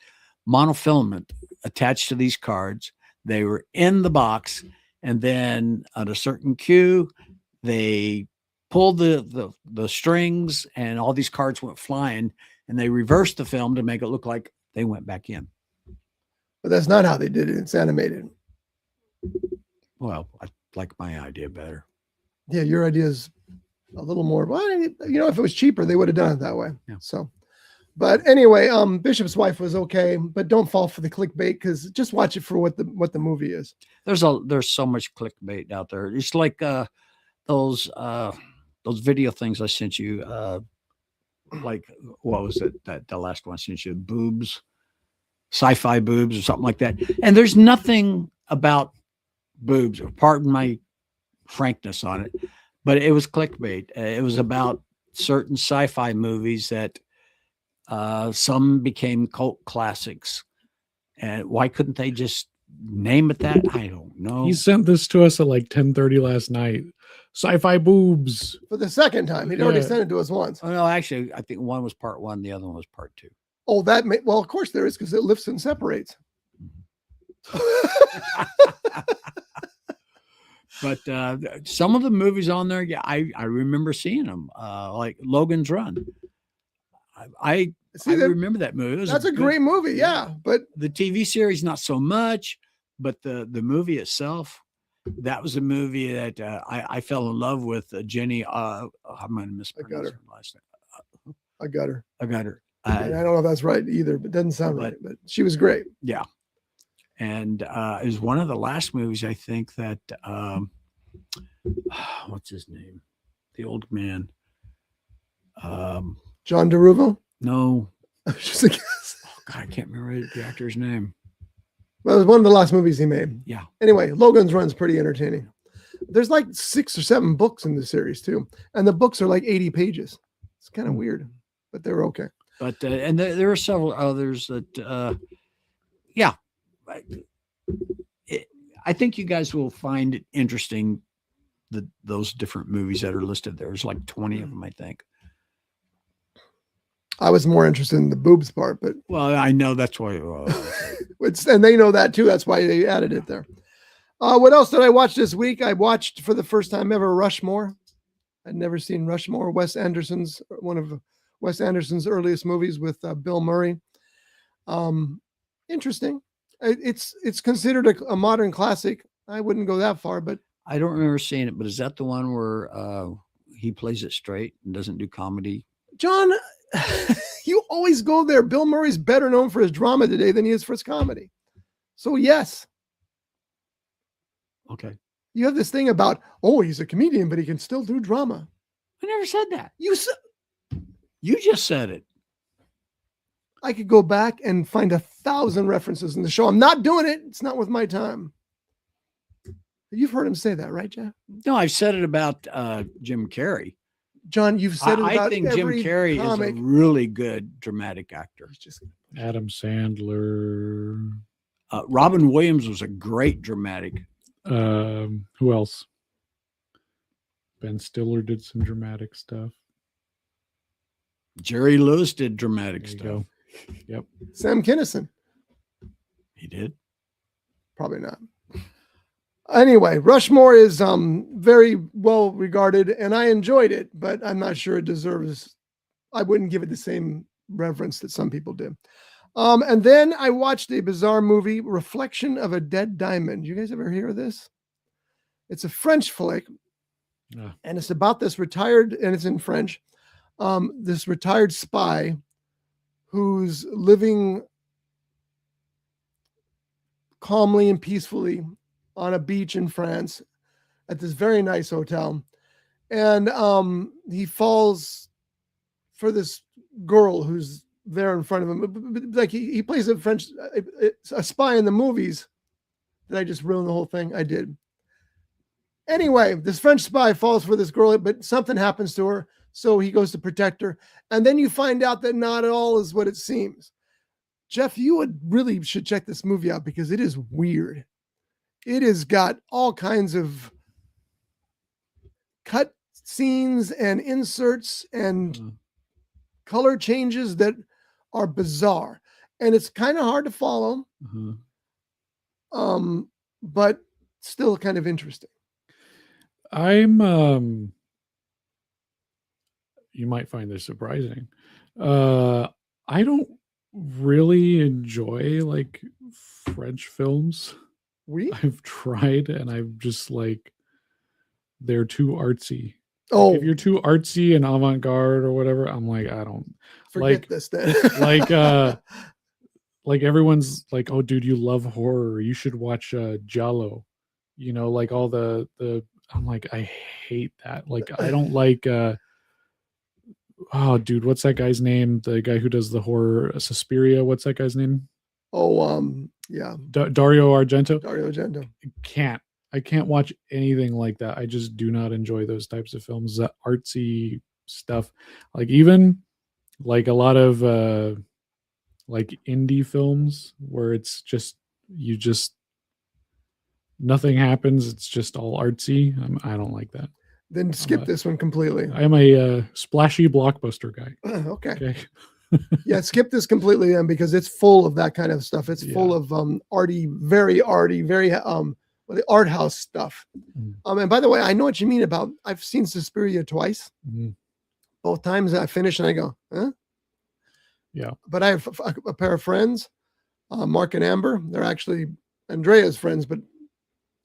monofilament attached to these cards. They were in the box, and then at a certain cue, they pulled the strings, and all these cards went flying, and they reversed the film to make it look like they went back in.
But that's not how they did it. It's animated.
Well, I like my idea better.
Yeah, your idea is a little more. Well, if it was cheaper, they would have done it that way.
Yeah.
So, but anyway, Bishop's Wife was okay, but don't fall for the clickbait, because just watch it for what the movie is.
There's so much clickbait out there. It's like those video things I sent you. Like, what was it that the last one I sent you? Boobs, sci-fi boobs, or something like that. And there's nothing about boobs, pardon my frankness on it, but it was clickbait. It was about certain sci-fi movies that some became cult classics. And why couldn't they just name it that? I don't know.
He sent this to us at like 10:30 last night. Sci-fi boobs.
For the second time. He'd already
Yeah.
sent it to us once.
Oh, no, actually, I think one was part 1, the other one was part 2.
Oh, well, of course there is, because it lifts and separates.
But some of the movies on there, yeah, I remember seeing them, like Logan's Run. I remember that movie.
That's a great movie, yeah. But
the TV series, not so much. But the movie itself, that was a movie that I fell in love with. Jenny, I'm going to mispronounce her last name.
I got her.
And
I don't know if that's right either, but it doesn't sound right. But she was great.
Yeah. And it was one of the last movies, I think, that what's his name? The old man.
John DeRuvo?
No.
Just a guess.
Oh, God, I can't remember the actor's name.
Well, it was one of the last movies he made.
Yeah.
Anyway, Logan's Run's pretty entertaining. There's like 6 or 7 books in the series too, and the books are like 80 pages. It's kind of weird, but they were okay.
But and there are several others that, yeah. I think you guys will find it interesting, those different movies that are listed. There's like 20 of them, I think.
I was more interested in the boobs part, but
well, I know that's why.
and they know that too. That's why they added it there. What else did I watch this week? I watched for the first time ever Rushmore. I'd never seen Rushmore. One of Wes Anderson's earliest movies with Bill Murray. Interesting. It's considered a modern classic. I wouldn't go that far, but
I don't remember seeing it. But is that the one where he plays it straight and doesn't do comedy?
John, you always go there. Bill Murray's better known for his drama today than he is for his comedy. So yes.
Okay.
You have this thing about, he's a comedian, but he can still do drama.
I never said that.
You
just said it.
I could go back and find 1,000 references in the show. I'm not doing it. It's not worth my time. You've heard him say that, right, Jeff?
No, I've said it about Jim Carrey.
John, you've said it about
I think Jim Carrey is a really good dramatic actor.
Adam Sandler.
Robin Williams was a great dramatic.
Who else? Ben Stiller did some dramatic stuff.
Jerry Lewis did dramatic stuff.
Yep.
Sam Kinison.
He did.
Probably not. Anyway, Rushmore is very well regarded, and I enjoyed it, but I'm not sure it deserves. I wouldn't give it the same reverence that some people do. And then I watched a bizarre movie, Reflection of a Dead Diamond. You guys ever hear of this? It's a French flick, and it's about this retired, and it's in French, this retired spy who's living calmly and peacefully on a beach in France at this very nice hotel. And he falls for this girl who's there in front of him. Like he plays a spy in the movies. Did I just ruin the whole thing? I did. Anyway, this French spy falls for this girl, but something happens to her. So he goes to protect her. And then you find out that not at all is what it seems. Jeff, you really should check this movie out because it is weird. It has got all kinds of cut scenes and inserts and color changes that are bizarre. And it's kind of hard to follow, but still kind of interesting.
You might find this surprising. I don't really enjoy like French films. I've tried and I've just like, they're too artsy.
Oh,
if you're too artsy and avant-garde or whatever, I'm like, I don't
forget this then.
like everyone's like, oh dude, you love horror, you should watch Giallo, you know, like all the I'm like, I hate that. Like I don't like oh dude, what's that guy's name, the guy who does the horror, Suspiria, what's that guy's name?
Yeah,
Dario Argento. I can't watch anything like that. I just do not enjoy those types of films, that artsy stuff. Like even like a lot of like indie films where it's just nothing happens. It's just all artsy. I don't like that.
Then skip this one completely.
I'm a splashy blockbuster guy.
Okay. Yeah, skip this completely then because it's full of that kind of stuff. It's full of arty, very the art house stuff. And by the way, I know what you mean about, I've seen Suspiria twice. Both times I finish and I go, huh?
Yeah.
But I have a pair of friends, Mark and Amber. They're actually Andrea's friends, but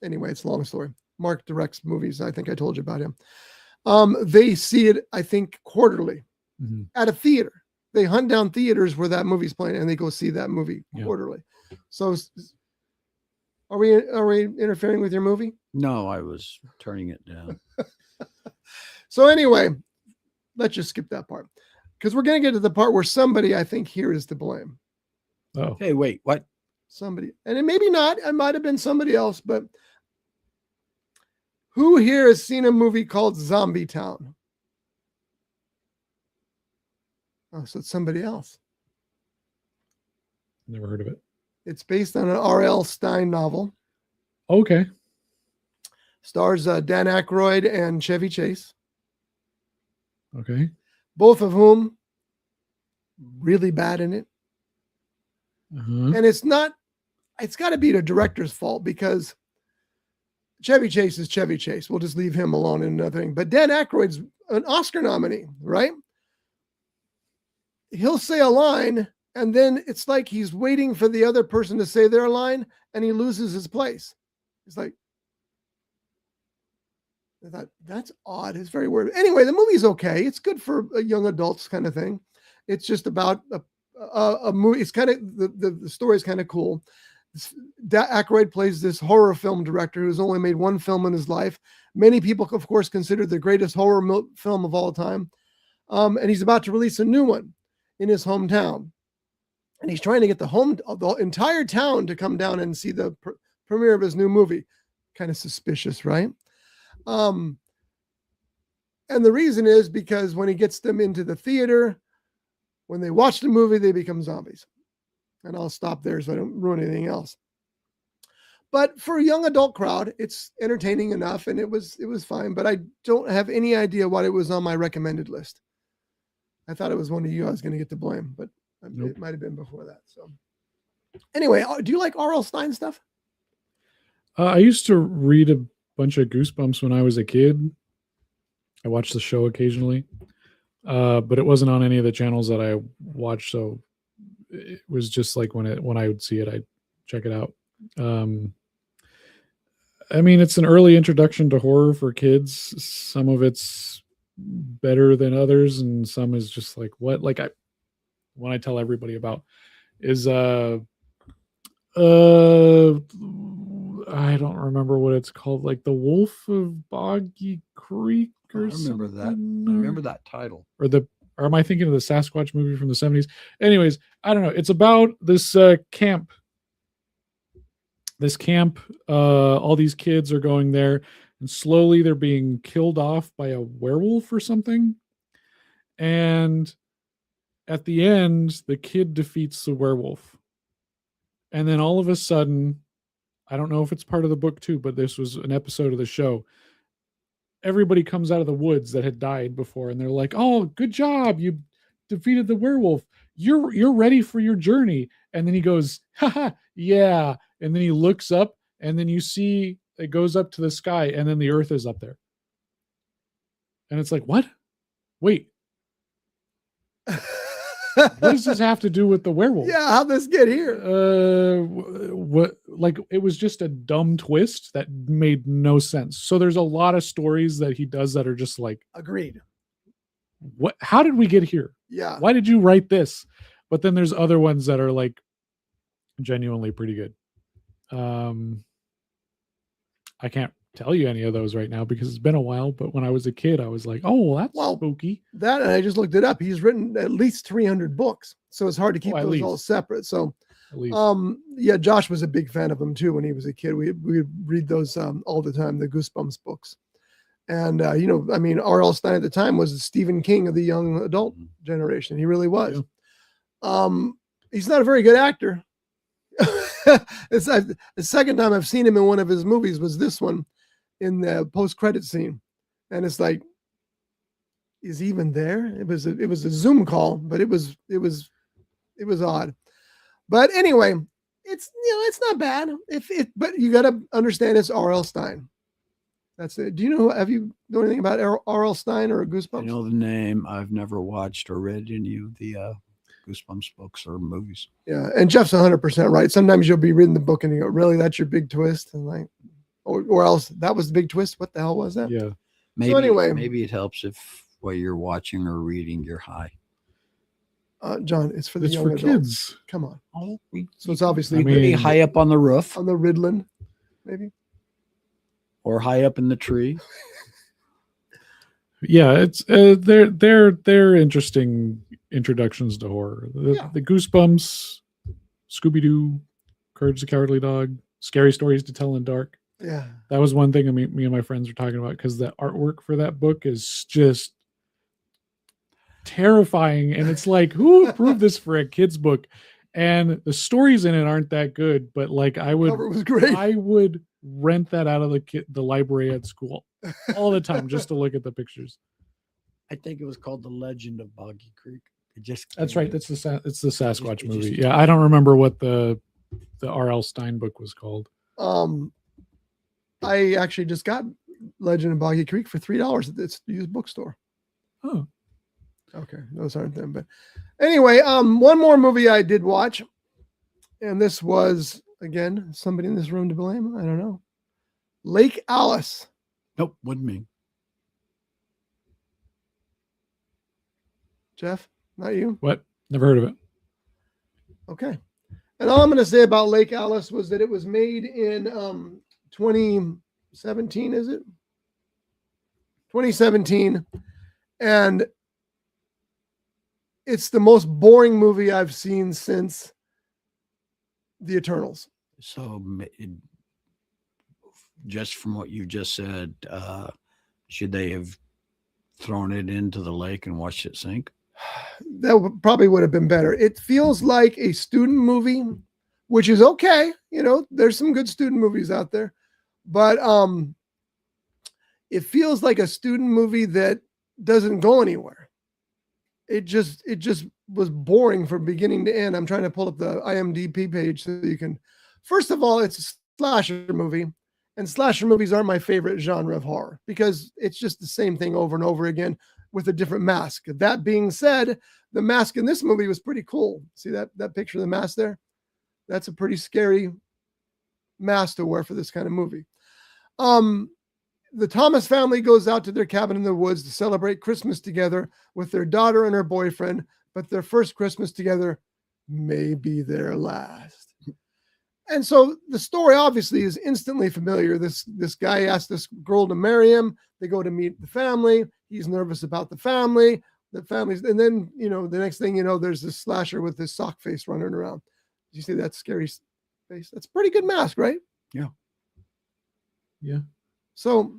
anyway, it's a long story. Mark directs movies. I think I told you about him. They see it, I think, quarterly at a theater. They hunt down theaters where that movie's playing and they go see that movie quarterly. So are we interfering with your movie?
No, I was turning it down.
So anyway, let's just skip that part because we're going to get to the part where somebody, I think, here is to blame.
Oh,
hey, wait, what?
Somebody, and it maybe not. It might have been somebody else, but who here has seen a movie called Zombie Town? Oh, so it's somebody else.
Never heard of it.
It's based on an R.L. Stein novel.
Okay.
Stars Dan Aykroyd and Chevy Chase.
Okay.
Both of whom really bad in it. And it's got to be the director's fault because Chevy Chase is Chevy Chase. We'll just leave him alone and nothing. But Dan Aykroyd's an Oscar nominee, right? He'll say a line and then it's like he's waiting for the other person to say their line and he loses his place. It's like, I thought, that's odd. It's very weird. Anyway, the movie's okay. It's good for a young adults kind of thing. It's just about a movie. It's kind of, the story is kind of cool. Aykroyd plays this horror film director who's only made one film in his life. Many people, of course, consider the greatest horror film of all time. And he's about to release a new one in his hometown. And he's trying to get the entire town to come down and see the premiere of his new movie. Kind of suspicious, right? And the reason is because when he gets them into the theater, when they watch the movie, they become zombies. And I'll stop there so I don't ruin anything else. But for a young adult crowd, it's entertaining enough and it was fine, but I don't have any idea why it was on my recommended list. I thought it was one of you I was going to get to blame, but it might have been before that. So Anyway, do you like R.L. Stein stuff?
I used to read a bunch of Goosebumps when I was a kid. I watched the show occasionally, but it wasn't on any of the channels that I watched. So it was just like when I would see it, I'd check it out. I mean, it's an early introduction to horror for kids. Some of it's better than others, and some is just like what. Like when I tell everybody about is I don't remember what it's called, like The Wolf of Boggy Creek or something.
I remember that title.
Or am I thinking of the Sasquatch movie from the 70s? Anyways, I don't know. It's about this camp. This camp, all these kids are going there, and slowly they're being killed off by a werewolf or something. And at the end, the kid defeats the werewolf. And then all of a sudden, I don't know if it's part of the book too, but this was an episode of the show. Everybody comes out of the woods that had died before, and they're like, "Oh, good job. You defeated the werewolf. You're ready for your journey." And then he goes, "Haha, yeah." And then he looks up, and then you see it goes up to the sky, and then the earth is up there. And it's like, what? Wait. What does this have to do with the werewolf?
Yeah, how'd this get here?
What? Like, it was just a dumb twist that made no sense. So there's a lot of stories that he does that are just like,
Agreed.
what? How did we get here?
Yeah.
Why did you write this? But then there's other ones that are like genuinely pretty good. I can't tell you any of those right now because it's been a while, but when I was a kid, I was like, oh, that's spooky.
That, and I just looked it up. He's written at least 300 books, so it's hard to keep
at
those
least.
all separate. So,
At least.
yeah, Josh was a big fan of them too when he was a kid. We read those all the time, the Goosebumps books. And you know, I mean, R.L. Stein at the time was the Stephen King of the young adult generation. He really was.
Yeah.
He's not a very good actor. The second time I've seen him in one of his movies was this one in the post-credit scene, and it's like, is he even there? It was a Zoom call, but it was odd. But anyway, it's not bad. But you got to understand it's R.L. Stein. That's it. Do you have you know anything about R.L. Stein or Goosebumps?
I know the name. I've never watched or read any of the Goosebumps books or movies.
Yeah, and Jeff's 100% right. Sometimes you'll be reading the book and you go, "Really, that's your big twist?" And like, or else that was the big twist. What the hell was that?
Yeah.
Maybe,
So anyway,
maybe it helps if while you're watching or reading, you're high.
John, it's for the
It's
young
for
adults.
kids.
Come on.
Oh,
So it's obviously
I mean,
maybe high up on the roof
on the Ritalin, maybe.
or high up in the tree.
Yeah, it's they're interesting introductions to horror. The Goosebumps, Scooby-Doo, Courage the Cowardly Dog, Scary Stories to Tell in the Dark.
Yeah.
That was one thing me and my friends were talking about, because the artwork for that book is just terrifying. And it's like, who approved this for a kid's book? And the stories in it aren't that good, but like
Cover was great.
I would rent that out of the library at school all the time just to look at the pictures.
I think it was called The Legend of Boggy Creek.
That's right. It's the Sasquatch movie. Yeah, I don't remember what the R.L. Stein book was called.
I actually just got Legend of Boggy Creek for $3 at this used bookstore.
Oh,
okay, those aren't them. But anyway, one more movie I did watch, and this was again somebody in this room to blame. I don't know. Lake Alice.
Nope, wasn't me.
Jeff, not you.
what? Never heard of it.
Okay. And all I'm going to say about Lake Alice was that it was made in 2017, is it? 2017. And it's the most boring movie I've seen since The Eternals.
So, just from what you just said, should they have thrown it into the lake and watched it sink?
That probably would have been better. It feels like a student movie, which is okay. You know, there's some good student movies out there, but it feels like a student movie that doesn't go anywhere. It just was boring from beginning to end. I'm trying to pull up the IMDb page so you can. First of all, it's a slasher movie, and slasher movies aren't my favorite genre of horror because it's just the same thing over and over again with a different mask. That being said, the mask in this movie was pretty cool. See that picture of the mask there? That's a pretty scary mask to wear for this kind of movie. The Thomas family goes out to their cabin in the woods to celebrate Christmas together with their daughter and her boyfriend, but their first Christmas together may be their last. And so the story obviously is instantly familiar. This guy asks this girl to marry him. They go to meet the family. He's nervous about the family. The family's, and then, the next thing you know, there's this slasher with this sock face running around. Did you see that scary face? That's a pretty good mask, right?
Yeah.
Yeah.
So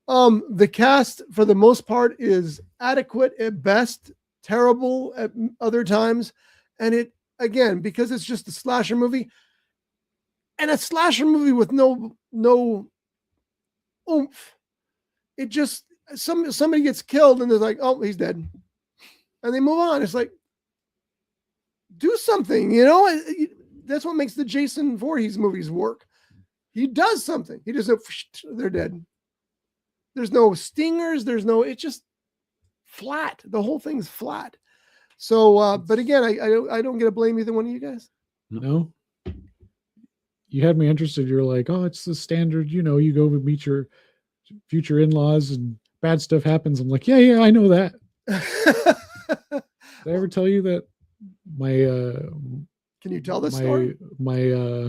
the cast for the most part is adequate at best, terrible at other times. And it, again, because it's just a slasher movie and a slasher movie with no oomph. It just, somebody gets killed and they're like, oh, he's dead. And they move on. It's like, do something, that's what makes the Jason Voorhees movies work. He does something. He doesn't, they're dead. There's no stingers. It's just flat. The whole thing's flat. So, but again, I don't get to blame either one of you guys.
No. You had me interested. You're like, oh, it's the standard, you go to meet your future in-laws and bad stuff happens. I'm like, yeah, I know that. Did I ever tell you that my
can you tell this story?
My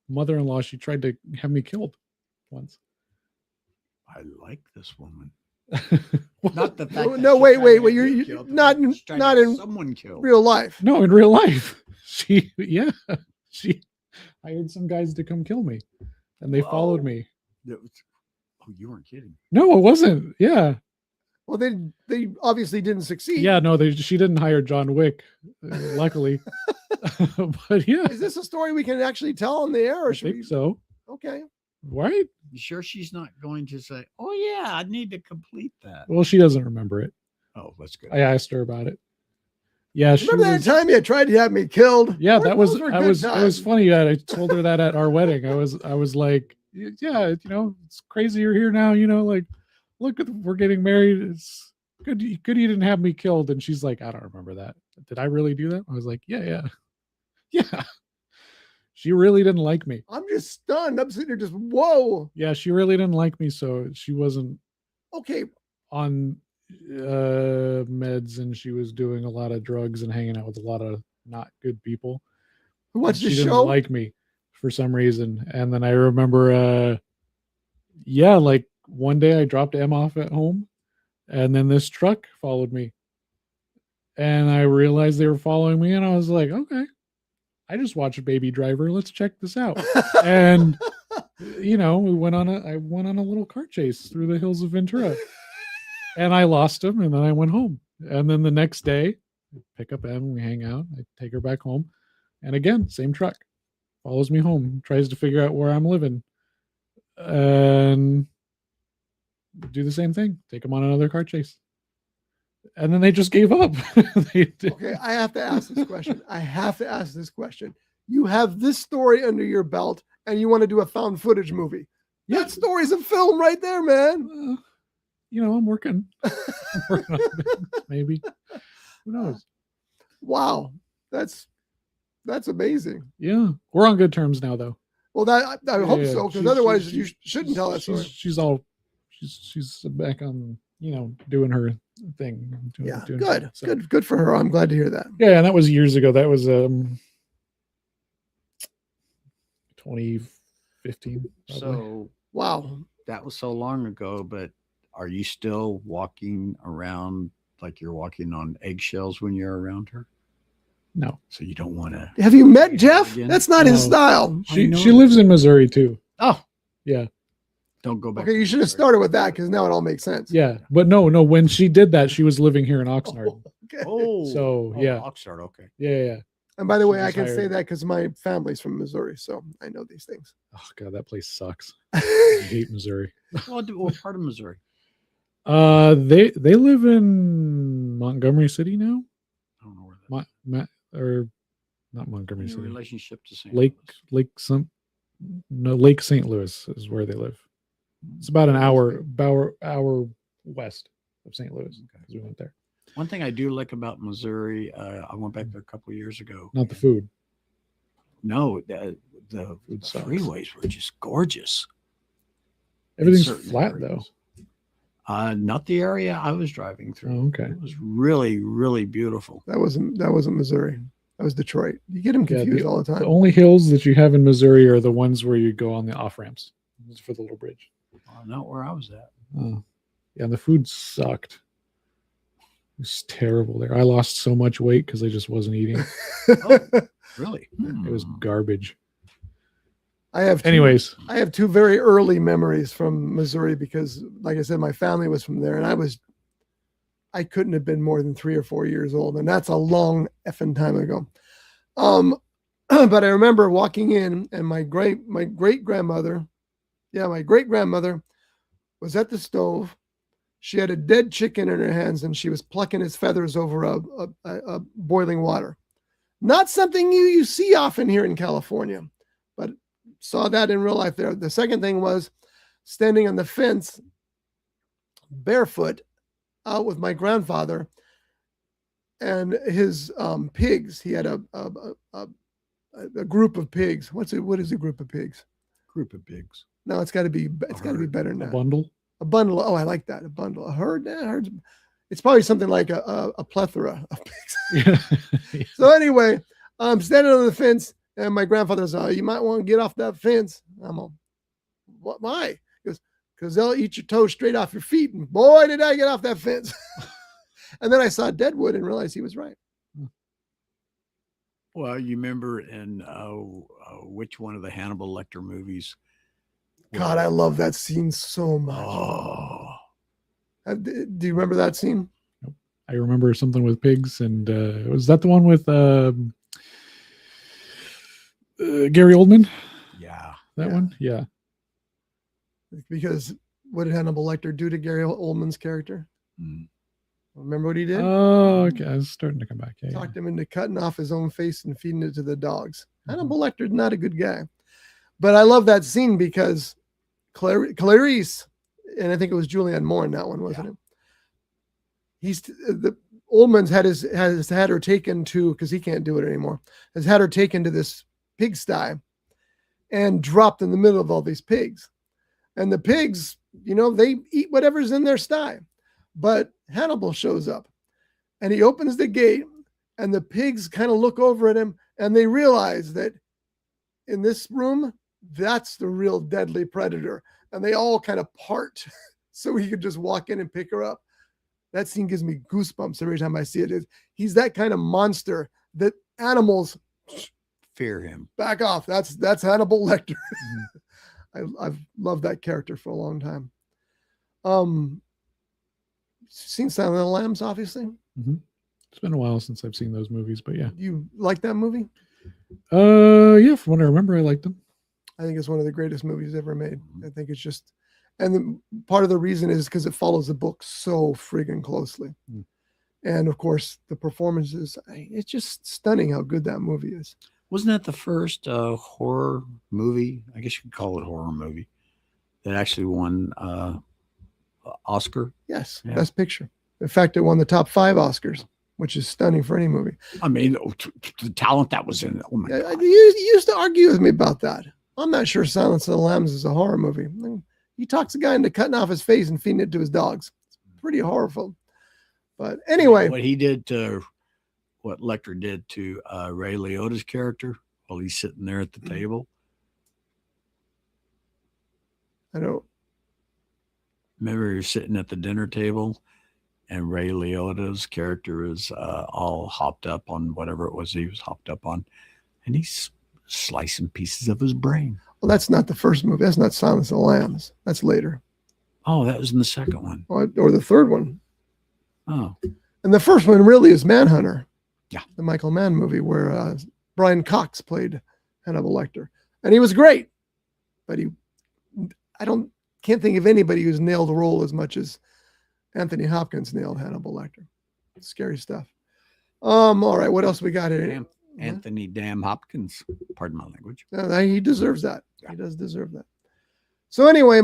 mother-in-law, she tried to have me killed once.
I like this woman.
Not
the fact.
No, wait. You're not in
someone killed.
Real life.
No, in real life. She hired some guys to come kill me, and they followed me.
Oh, you weren't kidding.
No, it wasn't. Yeah.
Well, they obviously didn't succeed.
Yeah, no, she didn't hire John Wick, luckily. But yeah.
Is this a story we can actually tell on the air? Or
I think so.
Okay.
Right?
You sure she's not going to say, oh, yeah, I need to complete that?
Well, she doesn't remember it.
Oh, that's good.
I asked her about it. Yeah,
remember that time you tried to have me killed?
Yeah, that was funny. I told her that at our wedding. I was like, yeah, it's crazy you're here now. Like, look, we're getting married. It's good you didn't have me killed. And she's like, I don't remember that. Did I really do that? I was like, yeah. She really didn't like me.
I'm just stunned. I'm sitting there just, whoa.
Yeah, she really didn't like me. So she wasn't on meds, and she was doing a lot of drugs and hanging out with a lot of not good people.
Who watched the show?
She didn't like me for some reason. And then I remember, like one day I dropped Em off at home, and then this truck followed me. And I realized they were following me, and I was like, okay, I just watched Baby Driver. Let's check this out. And I went on a little car chase through the hills of Ventura. And I lost him, and then I went home. And then the next day, I pick up Em, we hang out, I take her back home. And again, same truck. Follows me home, tries to figure out where I'm living. And do the same thing. Take them on another car chase. And then they just gave up.
Okay, I have to ask this question. You have this story under your belt, and you want to do a found footage movie. That story's a film right there, man.
I'm working. On things, maybe. Who knows?
Wow. That's amazing.
Yeah. We're on good terms now, though.
Well, I hope so, because otherwise you shouldn't tell that story.
She's back on, doing her thing.
Good for her. I'm glad to hear that.
Yeah, and that was years ago. That was 2015. Probably.
So
wow,
that was so long ago. But are you still walking around like you're walking on eggshells when you're around her?
No.
So you don't want to.
Have you met Jeff? That's not his style.
She lives in Missouri too.
Oh,
yeah.
Don't go back.
Okay, you should have started with that because now it all makes sense.
Yeah, but no. When she did that, she was living here in Oxnard.
Okay.
So yeah,
Oxnard. Okay.
Yeah.
And by the way, I can say that because my family's from Missouri, so I know these things.
Oh God, that place sucks. I hate Missouri.
What part of Missouri?
They live in Montgomery City now.
I don't know where that
Or not Montgomery
is.
City.
Relationship to St.
Lake
Louis.
Lake St. Louis is where they live. It's about an hour west of St. Louis because we went there.
One thing I do like about Missouri, I went back there a couple of years ago.
Not the food.
No, the
Food sucks.
freeways were just gorgeous. in
Everything's
certain
flat
areas.
though.
Not the area I was driving through.
Oh, okay.
It was really, really beautiful.
That wasn't Missouri. That was Detroit. You get them
Yeah,
confused all the time.
The only hills that you have in Missouri are the ones where you go on the off ramps. It's for the little bridge.
Not where I was at.
Oh. Yeah, and the food sucked. It was terrible there. I lost so much weight because I just wasn't eating.
Really?
It was garbage.
I have two very early memories from Missouri because, like I said, my family was from there, and I couldn't have been more than 3 or 4 years old, and that's a long effing time ago. But I remember walking in, and my great grandmother was at the stove. She had a dead chicken in her hands, and she was plucking his feathers over a boiling water. Not something you see often here in California, but saw that in real life there. The second thing was standing on the fence barefoot out with my grandfather and his pigs. He had a group of pigs. What is a group of pigs?
Group of pigs.
No, it's got to be better than
A
that.
bundle.
A bundle. Oh, I like that. A bundle. A herd. Herds. It's probably something like a plethora of pigs.
Yeah.
So anyway, I'm standing on the fence, and my grandfather says, "You might want to get off that fence." I'm all, "What? Why?" He goes, "Because they'll eat your toes straight off your feet." And boy, did I get off that fence! And then I saw deadwood and realized he was right.
Well, you remember in which one of the Hannibal Lecter movies?
God, I love that scene so much.
Oh,
Do you remember that scene?
I remember something with pigs, and was that the one with Gary Oldman?
yeah.
That one? Yeah.
Because what did Hannibal Lecter do to Gary Oldman's character? Remember what he did?
Oh, okay. I was starting to come back. Yeah,
Talked him into cutting off his own face and feeding it to the dogs. Hannibal Lecter's not a good guy. But I love that scene because Clarice, and I think it was Julianne Moore in that one, wasn't it? The Oldman's has had her taken to, because he can't do it anymore, has had her taken to this pigsty and dropped in the middle of all these pigs. And the pigs, they eat whatever's in their sty. But Hannibal shows up and he opens the gate, and the pigs kind of look over at him, and they realize that in this room, that's the real deadly predator. And they all kind of part so he could just walk in and pick her up. That scene gives me goosebumps every time I see it. He's that kind of monster that animals
Fear him.
back off. That's Hannibal Lecter. I've loved that character for a long time. Seen Silence of the Lambs, obviously.
Mm-hmm. It's been a while since I've seen those movies, but yeah.
You like that movie?
Yeah, from what I remember, I liked them.
I think it's one of the greatest movies ever made. I think it's just, and part of the reason is because it follows the book so friggin' closely. And of course, the performances, it's just stunning how good that movie is.
Wasn't that the first horror movie? I guess you could call it horror movie that actually won Oscar.
Yes,
Yeah.
Best Picture. In fact, it won the top 5 Oscars, which is stunning for any movie.
I mean, the talent that was in it. Oh my God.
You used to argue with me about that. I'm not sure Silence of the Lambs is a horror movie. He talks a guy into cutting off his face and feeding it to his dogs. It's pretty horrible. But anyway.
What he did to, what Lecter did to Ray Liotta's character while he's sitting there at the table.
I don't.
Remember, you're sitting at the dinner table and Ray Liotta's character is all hopped up on whatever it was he was hopped up on. And he's slicing pieces of his brain.
Well, that's not the first movie. That's not Silence of the Lambs. That's later.
Oh, that was in the second one.
Or the third one.
Oh.
And the first one really is Manhunter.
Yeah.
The Michael Mann movie where Brian Cox played Hannibal Lecter. And he was great. But can't think of anybody who's nailed the role as much as Anthony Hopkins nailed Hannibal Lecter. Scary stuff. All right, what else we got here?
Anthony Damn Hopkins. Pardon my language.
He deserves that. He does deserve that. So anyway,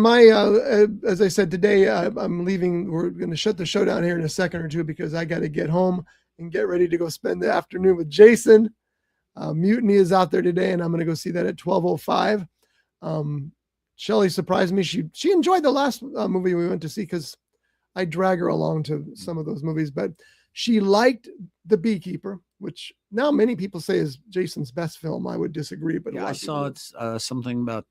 as I said today, I'm leaving. We're going to shut the show down here in a second or two because I got to get home and get ready to go spend the afternoon with Jason. Mutiny is out there today, and I'm going to go see that at 12:05. Shelley surprised me. She enjoyed the last movie we went to see because I drag her along to some of those movies, but she liked The Beekeeper, which now many people say is Jason's best film. I would disagree, but
I saw it's something about.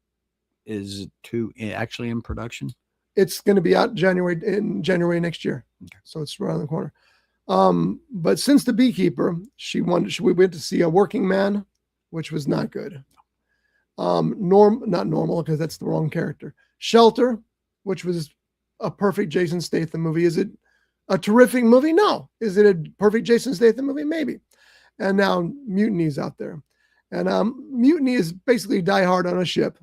Is it actually in production?
It's going to be out in January next year. Okay. So it's right around the corner. But since The Beekeeper, we went to see A Working Man, which was not good. Not Normal, because that's the wrong character. Shelter, which was a perfect Jason Statham movie. Is it a terrific movie? No. Is it a perfect Jason Statham movie? Maybe. And now Mutiny's out there. And Mutiny is basically Die Hard on a ship.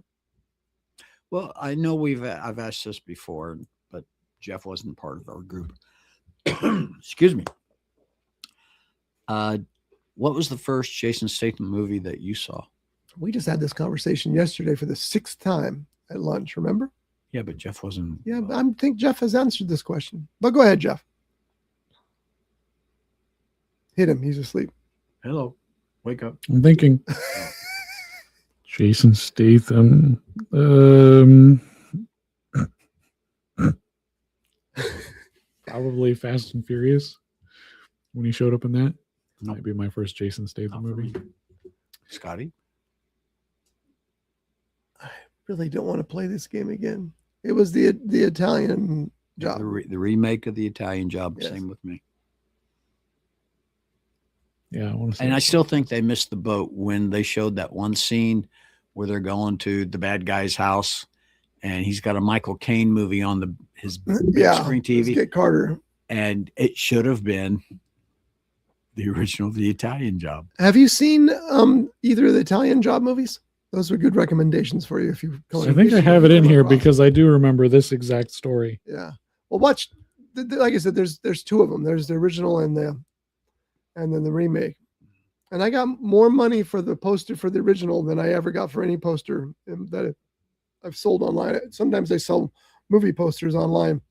Well, I know I've asked this before, but Jeff wasn't part of our group. Excuse me. What was the first Jason Statham movie that you saw?
We just had this conversation yesterday for the 6th time at lunch, remember?
Yeah, but Jeff wasn't.
Yeah, I think Jeff has answered this question. But go ahead, Jeff. Hit him. He's asleep.
Hello. Wake up.
I'm thinking. Jason Statham. Probably Fast and Furious. When he showed up in that, might be my first Jason Statham movie.
Scotty?
I really don't want to play this game again. It was the Italian Job.
The remake of the Italian Job.
Yes.
Same with me.
Yeah,
I still think they missed the boat when they showed that one scene where they're going to the bad guy's house, and he's got a Michael Caine movie on his big screen TV.
Get Carter.
And it should have been the original The Italian Job.
Have you seen either of the Italian Job movies? Those are good recommendations for you if you.
I think I have it in here because I do remember this exact story.
Yeah. Well, watch. Like I said, there's 2 of them. There's the original and then the remake. And I got more money for the poster for the original than I ever got for any poster that I've sold online. Sometimes I sell movie posters online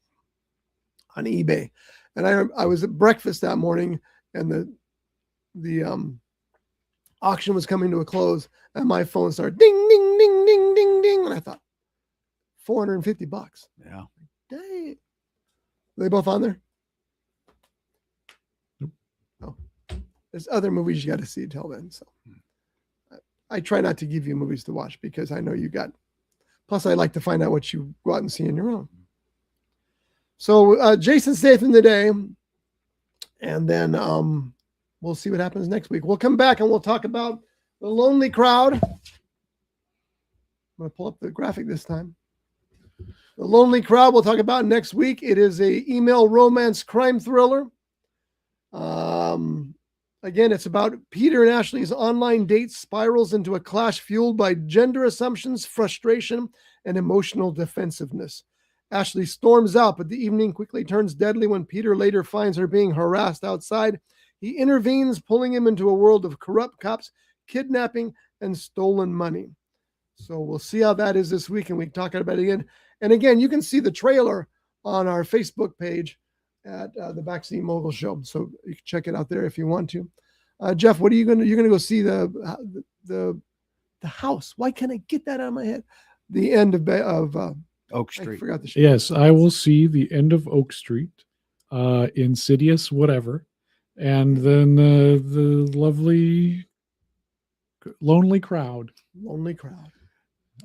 on eBay. And I was at breakfast that morning, and the auction was coming to a close, and my phone started ding, ding, ding, ding, ding, ding. And I thought, $450.
Yeah.
Dang. Are they both on there? Oh. There's other movies you got to see till then. So I try not to give you movies to watch because I know you got. Plus, I like to find out what you go out and see on your own. So Jason Statham today, and then we'll see what happens next week. We'll come back and we'll talk about The Lonely Crowd. I'm going to pull up the graphic this time. The Lonely Crowd we'll talk about next week. It is a email romance crime thriller. Again, it's about Peter and Ashley's online date spirals into a clash fueled by gender assumptions, frustration, and emotional defensiveness. Ashley storms out, but the evening quickly turns deadly when Peter later finds her being harassed outside. He intervenes, pulling him into a world of corrupt cops, kidnapping, and stolen money. So we'll see how that is this week, and we can talk about it again. And again, you can see the trailer on our Facebook page at the Backseat Mogul Show. So you can check it out there if you want to. Jeff, what are you going to, you're going to go see the house. Why can't I get that out of my head? The end of
Oak Street.
I forgot the show.
Yes, I will see the end of Oak Street, Insidious, whatever. And then the lovely Lonely Crowd.
Lonely Crowd.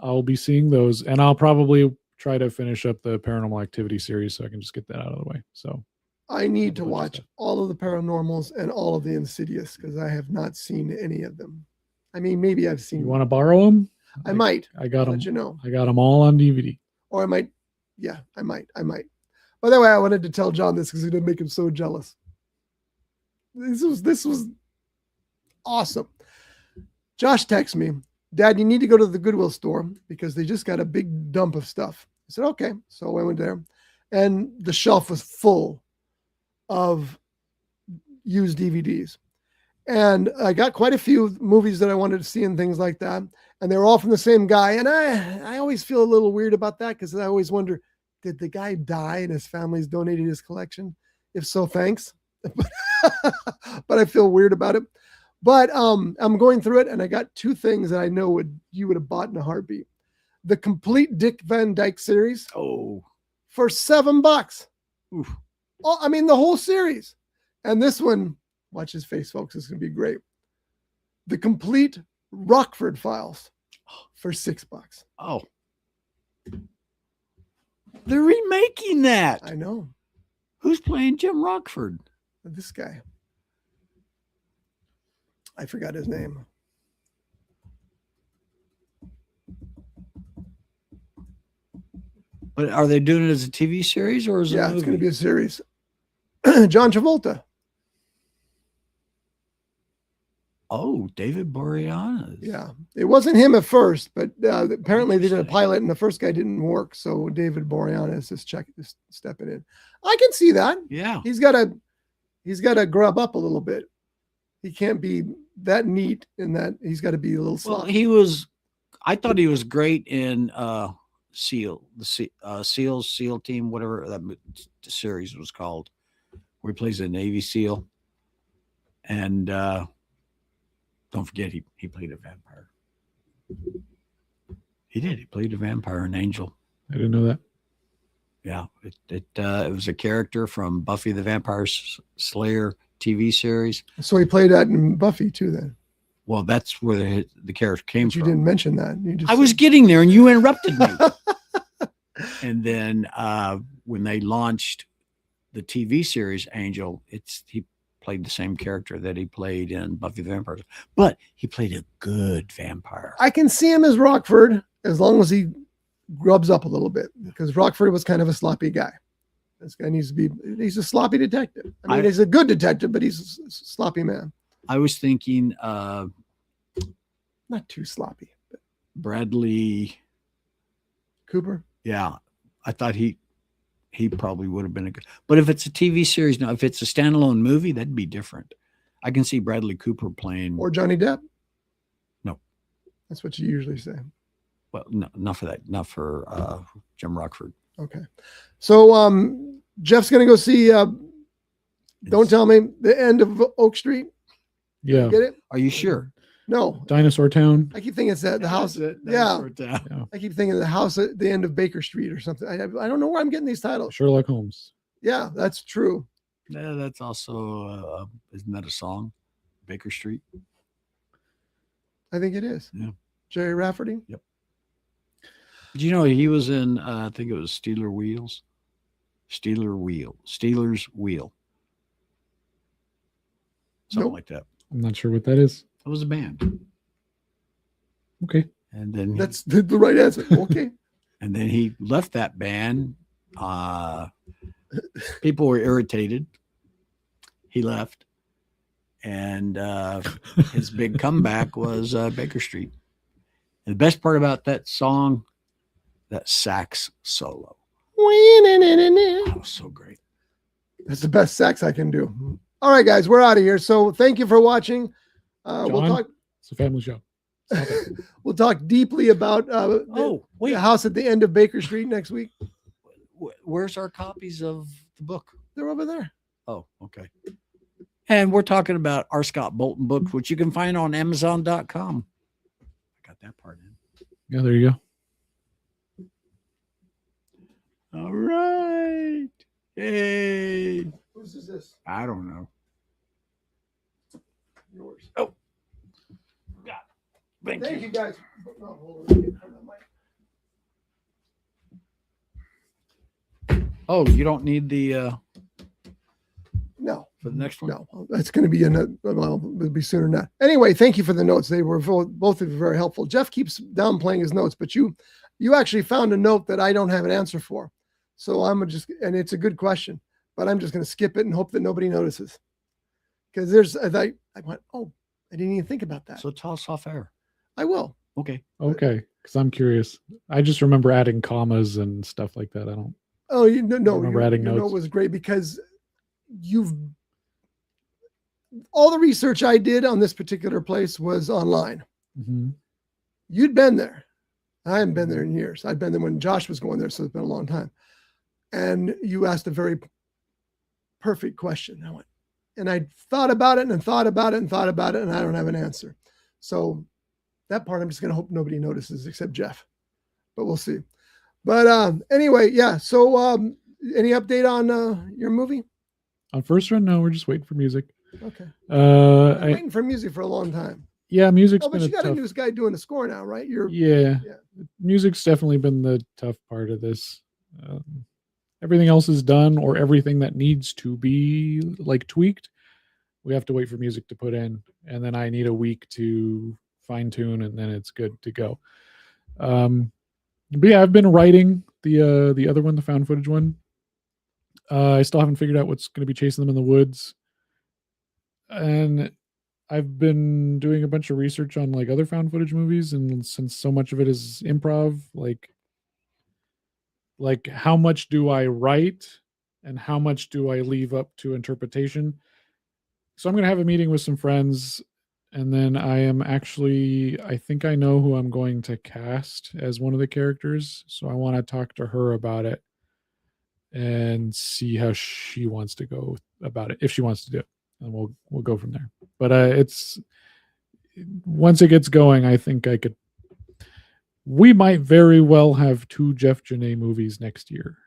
I'll be seeing those, and I'll probably try to finish up the Paranormal Activity series so I can just get that out of the way. So
I need to watch all of the Paranormals and all of the Insidious because I have not seen any of them. I mean, maybe I've seen.
You want to borrow them?
I might.
I got them.
Let you know.
I got them all on DVD.
Or I might. Yeah, I might. By the way, I wanted to tell John this because it would make him so jealous. This was awesome. Josh texts me, Dad, you need to go to the Goodwill store because they just got a big dump of stuff. I said, okay. So I went there. and the shelf was full of used DVDs. And I got quite a few movies that I wanted to see and things like that. And they were all from the same guy. And I always feel a little weird about that because I always wonder, did the guy die and his family's donated his collection? If so, thanks. But I feel weird about it. But I'm going through it, and I got two things that I know you would have bought in a heartbeat. The complete Dick Van Dyke series.
Oh,
For $7.
oof.
Oh, I mean, the whole series. And this one, watch his face, folks. It's going to be great. The complete Rockford Files for $6.
Oh, they're remaking that.
I know.
Who's playing Jim Rockford?
This guy. I forgot his name.
But are they doing it as a TV series or is it?
Yeah, it's going to be a series. John Travolta.
Oh, David Boreanaz.
Yeah, it wasn't him at first, but apparently they did a pilot, and the first guy didn't work. So David Boreanaz is stepping in. I can see that.
Yeah.
He's got to grub up a little bit. He can't be that neat in that. He's got to be a little slow.
Well, I thought he was great in SEAL Team, whatever that series was called, where he plays a Navy SEAL. And don't forget, he played a vampire. He did. He played a vampire, an angel.
I didn't know that.
Yeah, it was a character from Buffy the Vampire Slayer TV series.
So he played that in Buffy too. Then.
Well, that's where the character came
But you
from.
didn't mention that. You just
I was getting there, and you interrupted me. And then when they launched the TV series Angel, he played the same character that he played in Buffy the Vampire, but he played a good vampire.
I can see him as Rockford as long as he grubs up a little bit, because Rockford was kind of a sloppy guy. This guy he's a sloppy detective. I mean, he's a good detective, but he's a sloppy man.
I was thinking
not too sloppy. But
Bradley
Cooper.
Yeah, I thought he probably would have been a good. But if it's a TV series now, if it's a standalone movie, that'd be different. I can see Bradley Cooper playing.
Or Johnny Depp.
No,
that's what you usually say.
Well, no, not for that. Not for Jim Rockford.
Okay, so Jeff's gonna go see. Don't tell me the end of Oak Street.
Yeah.
Get it?
Are you sure?
No.
Dinosaur Town.
I keep thinking it's the house. Yeah. I keep thinking of the house at the end of Baker Street or something. I don't know where I'm getting these titles.
Sherlock Holmes.
Yeah, that's true.
Yeah, that's also isn't that a song? Baker Street.
I think it is.
Yeah.
Jerry Rafferty.
Yep. Do you know he was in? I think it was Steelers Wheel. Something like that.
I'm not sure what that is.
It was a band.
Okay.
And then
That's the right answer. Okay.
And then he left that band. People were irritated. He left. And his big comeback was Baker Street. And the best part about that song, that sax solo. That was so great.
That's the best sax I can do. All right, guys, we're out of here. So thank you for watching. We'll talk.
It's a family show.
We'll talk deeply about the house at the end of Baker Street next week.
Where's our copies of the book?
They're over there.
Oh, okay. And we're talking about R. Scott Bolton books, which you can find on Amazon.com. I got that part in.
Yeah, there you go.
All right. Hey.
Whose is this?
I don't know.
Yours.
Oh. God. Thank
Thank
you.
you, guys. No, hold on.
Oh, you don't need the
No.
for the next one?
No, that's going to be it'll be sooner than that. Anyway, thank you for the notes. They were both of you very helpful. Jeff keeps downplaying his notes, but you actually found a note that I don't have an answer for. So and it's a good question, but I'm just going to skip it and hope that nobody notices. Because I went, oh, I didn't even think about that.
So tell us off air.
I will.
Okay.
Okay. Because I'm curious. I just remember adding commas and stuff like that. I don't.
Oh, you no, no,
remember adding
your note
notes.
was great because you've all the research I did on this particular place was online.
Mhm.
You'd been there. I hadn't been there in years. I'd been there when Josh was going there, so it's been a long time. And you asked a very perfect question. I went, and I thought about it and thought about it and thought about it, and I don't have an answer. So that part, I'm just going to hope nobody notices except Jeff, but we'll see. But anyway, yeah. So any update on your movie?
On first run, no, we're just waiting for music.
Okay. I'm
I,
waiting for music for a long time.
yeah, music's
Oh, but
been
you got
tough.
a new guy doing the score now, right?
Yeah,
Yeah.
music's definitely been the tough part of this. Everything else is done, or everything that needs to be like tweaked. We have to wait for music to put in, and then I need a week to fine tune, and then it's good to go. But yeah, I've been writing the other one, the found footage one. I still haven't figured out what's going to be chasing them in the woods, and I've been doing a bunch of research on like other found footage movies, and since so much of it is improv, like how much do I write and how much do I leave up to interpretation? So I'm going to have a meeting with some friends, and then I think I know who I'm going to cast as one of the characters. So I want to talk to her about it and see how she wants to go about it, if she wants to do it, and we'll go from there. But it's once it gets going, I think we might very well have 2 Jeff Genet movies next year.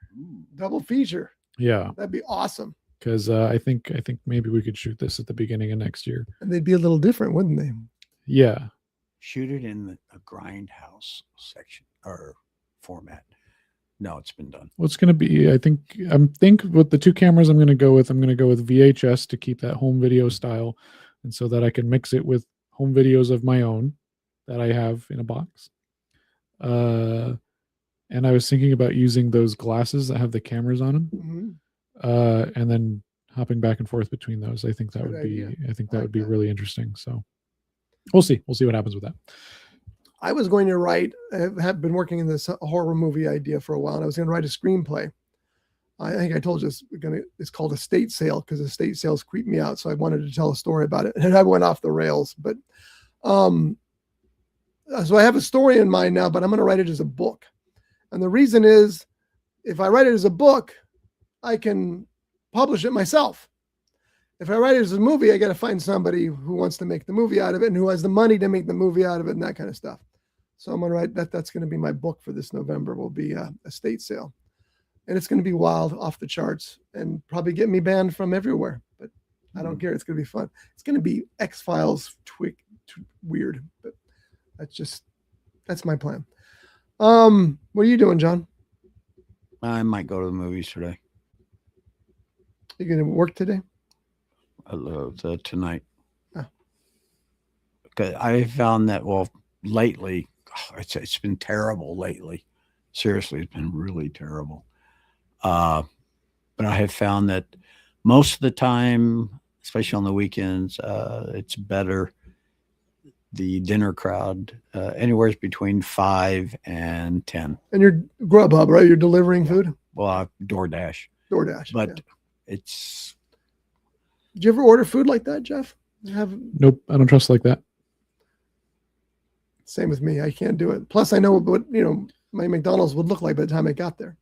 Double feature.
Yeah,
That'd be awesome.
because I think maybe we could shoot this at the beginning of next year.
And they'd be a little different, wouldn't they?
Yeah,
Shoot it in a grindhouse section or format. No, it's been done.
what's going to be? I think with the 2 cameras I'm going to go with VHS to keep that home video style, and so that I can mix it with home videos of my own that I have in a box. And I was thinking about using those glasses that have the cameras on them,
Mhm.
and then hopping back and forth between those. I think that
Good
would be
idea.
I think
I
that
like
would be
that.
really interesting. So we'll see what happens with that.
I was going to write, I have been working in this horror movie idea for a while, and I was going to write a screenplay. I think I told you it's called Estate Sale because estate sales creep me out. So I wanted to tell a story about it, and I went off the rails. But so I have a story in mind now, but I'm going to write it as a book. And the reason is, if I write it as a book, I can publish it myself. If I write it as a movie, I got to find somebody who wants to make the movie out of it and who has the money to make the movie out of it and that kind of stuff. So I'm going to write that. That's going to be my book for this November. Will be Estate Sale, and it's going to be wild, off the charts, and probably get me banned from everywhere. But I don't care. It's going to be fun. It's going to be X-Files weird, but that's my plan. What are you doing, John?
I might go to the movies today.
You going to work today?
Tonight.
Oh.
Because I found that lately it's been terrible lately. Seriously, it's been really terrible. But I have found that most of the time, especially on the weekends, it's better. The dinner crowd, anywhere between 5 and 10.
And you're Grubhub, right? You're delivering food?
Well, DoorDash.
DoorDash.
But
yeah.
it's...
Did you ever order food like that, Jeff?
Nope, I don't trust like that.
Same with me. I can't do it. Plus, I know what my McDonald's would look like by the time I got there.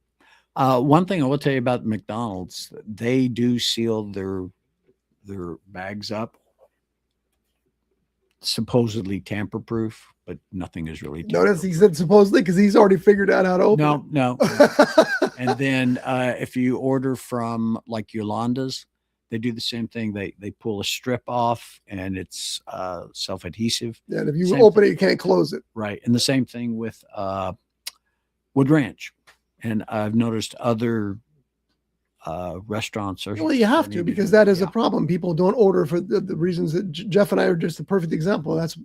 One thing I will tell you about McDonald's, they do seal their bags up, supposedly tamper-proof, but nothing is really
Notice he said supposedly because he's already figured out how to open
No. And then if you order from like Yolanda's, they do the same thing. They pull a strip off and it's self-adhesive.
Yeah, and if you
Same
open it, you can't close it.
Right. And the same thing with Wood Ranch. And I've noticed other restaurants are...
Well, you have to, because that is a problem. People don't order for the reasons that Jeff and I are just a perfect example. That's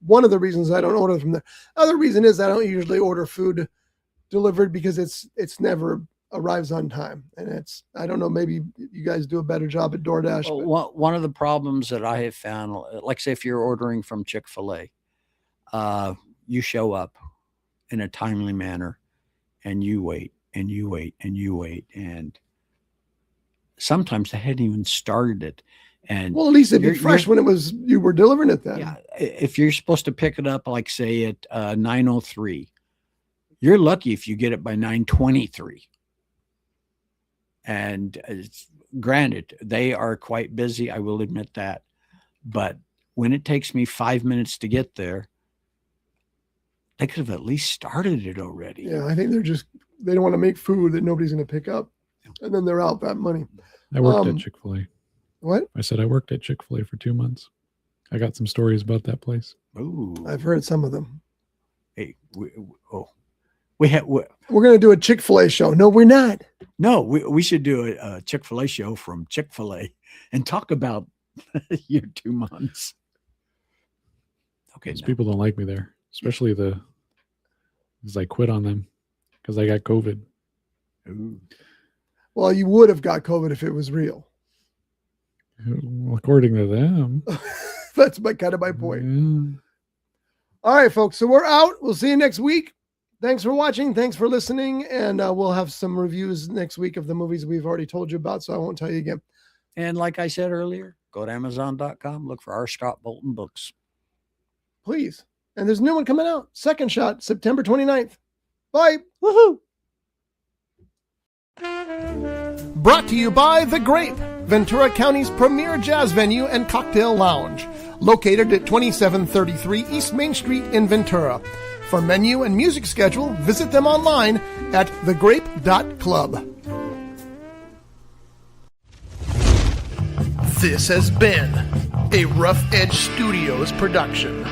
one of the reasons I don't order from there. Other reason is I don't usually order food delivered because it's never arrives on time. And I don't know, maybe you guys do a better job at DoorDash.
Well, one of the problems that I have found, like say if you're ordering from Chick-fil-A, you show up in a timely manner and you wait and you wait and you wait. And sometimes they hadn't even started it. And
Well, at least it'd be
You're-
fresh when you were delivering it then.
yeah, if you're supposed to pick it up, like say at 9:03, you're lucky if you get it by 9:23. And granted, they are quite busy. I will admit that. But when it takes me 5 minutes to get there, they could have at least started it already.
Yeah, I think they don't want to make food that nobody's going to pick up. And then they're out that money.
I worked
Um,
at Chick-fil-A.
What?
I said I worked at Chick-fil-A for 2 months. I got some stories about that place.
Ooh.
I've heard some of them.
Hey, we have
We're going to do a Chick-fil-A show. No, we're not.
no. We should do a Chick-fil-A show from Chick-fil-A and talk about your 2 months. Okay,
Those
no.
people don't like me there, especially because I quit on them because I got COVID.
Ooh.
Well, you would have got COVID if it was real.
Well, according to them.
That's kind of my point.
Yeah.
All right, folks. So we're out. We'll see you next week. Thanks for watching. Thanks for listening. And we'll have some reviews next week of the movies we've already told you about. So I won't tell you again.
And like I said earlier, go to Amazon.com, look for R. Scott Bolton books.
Please. And there's a new one coming out. Second Shot, September 29th. Bye.
Woohoo!
Brought to you by The Grape, Ventura County's premier jazz venue and cocktail lounge, located at 2733 East Main Street in Ventura. For menu and music schedule, visit them online at thegrape.club. This has been a Rough Edge Studios production.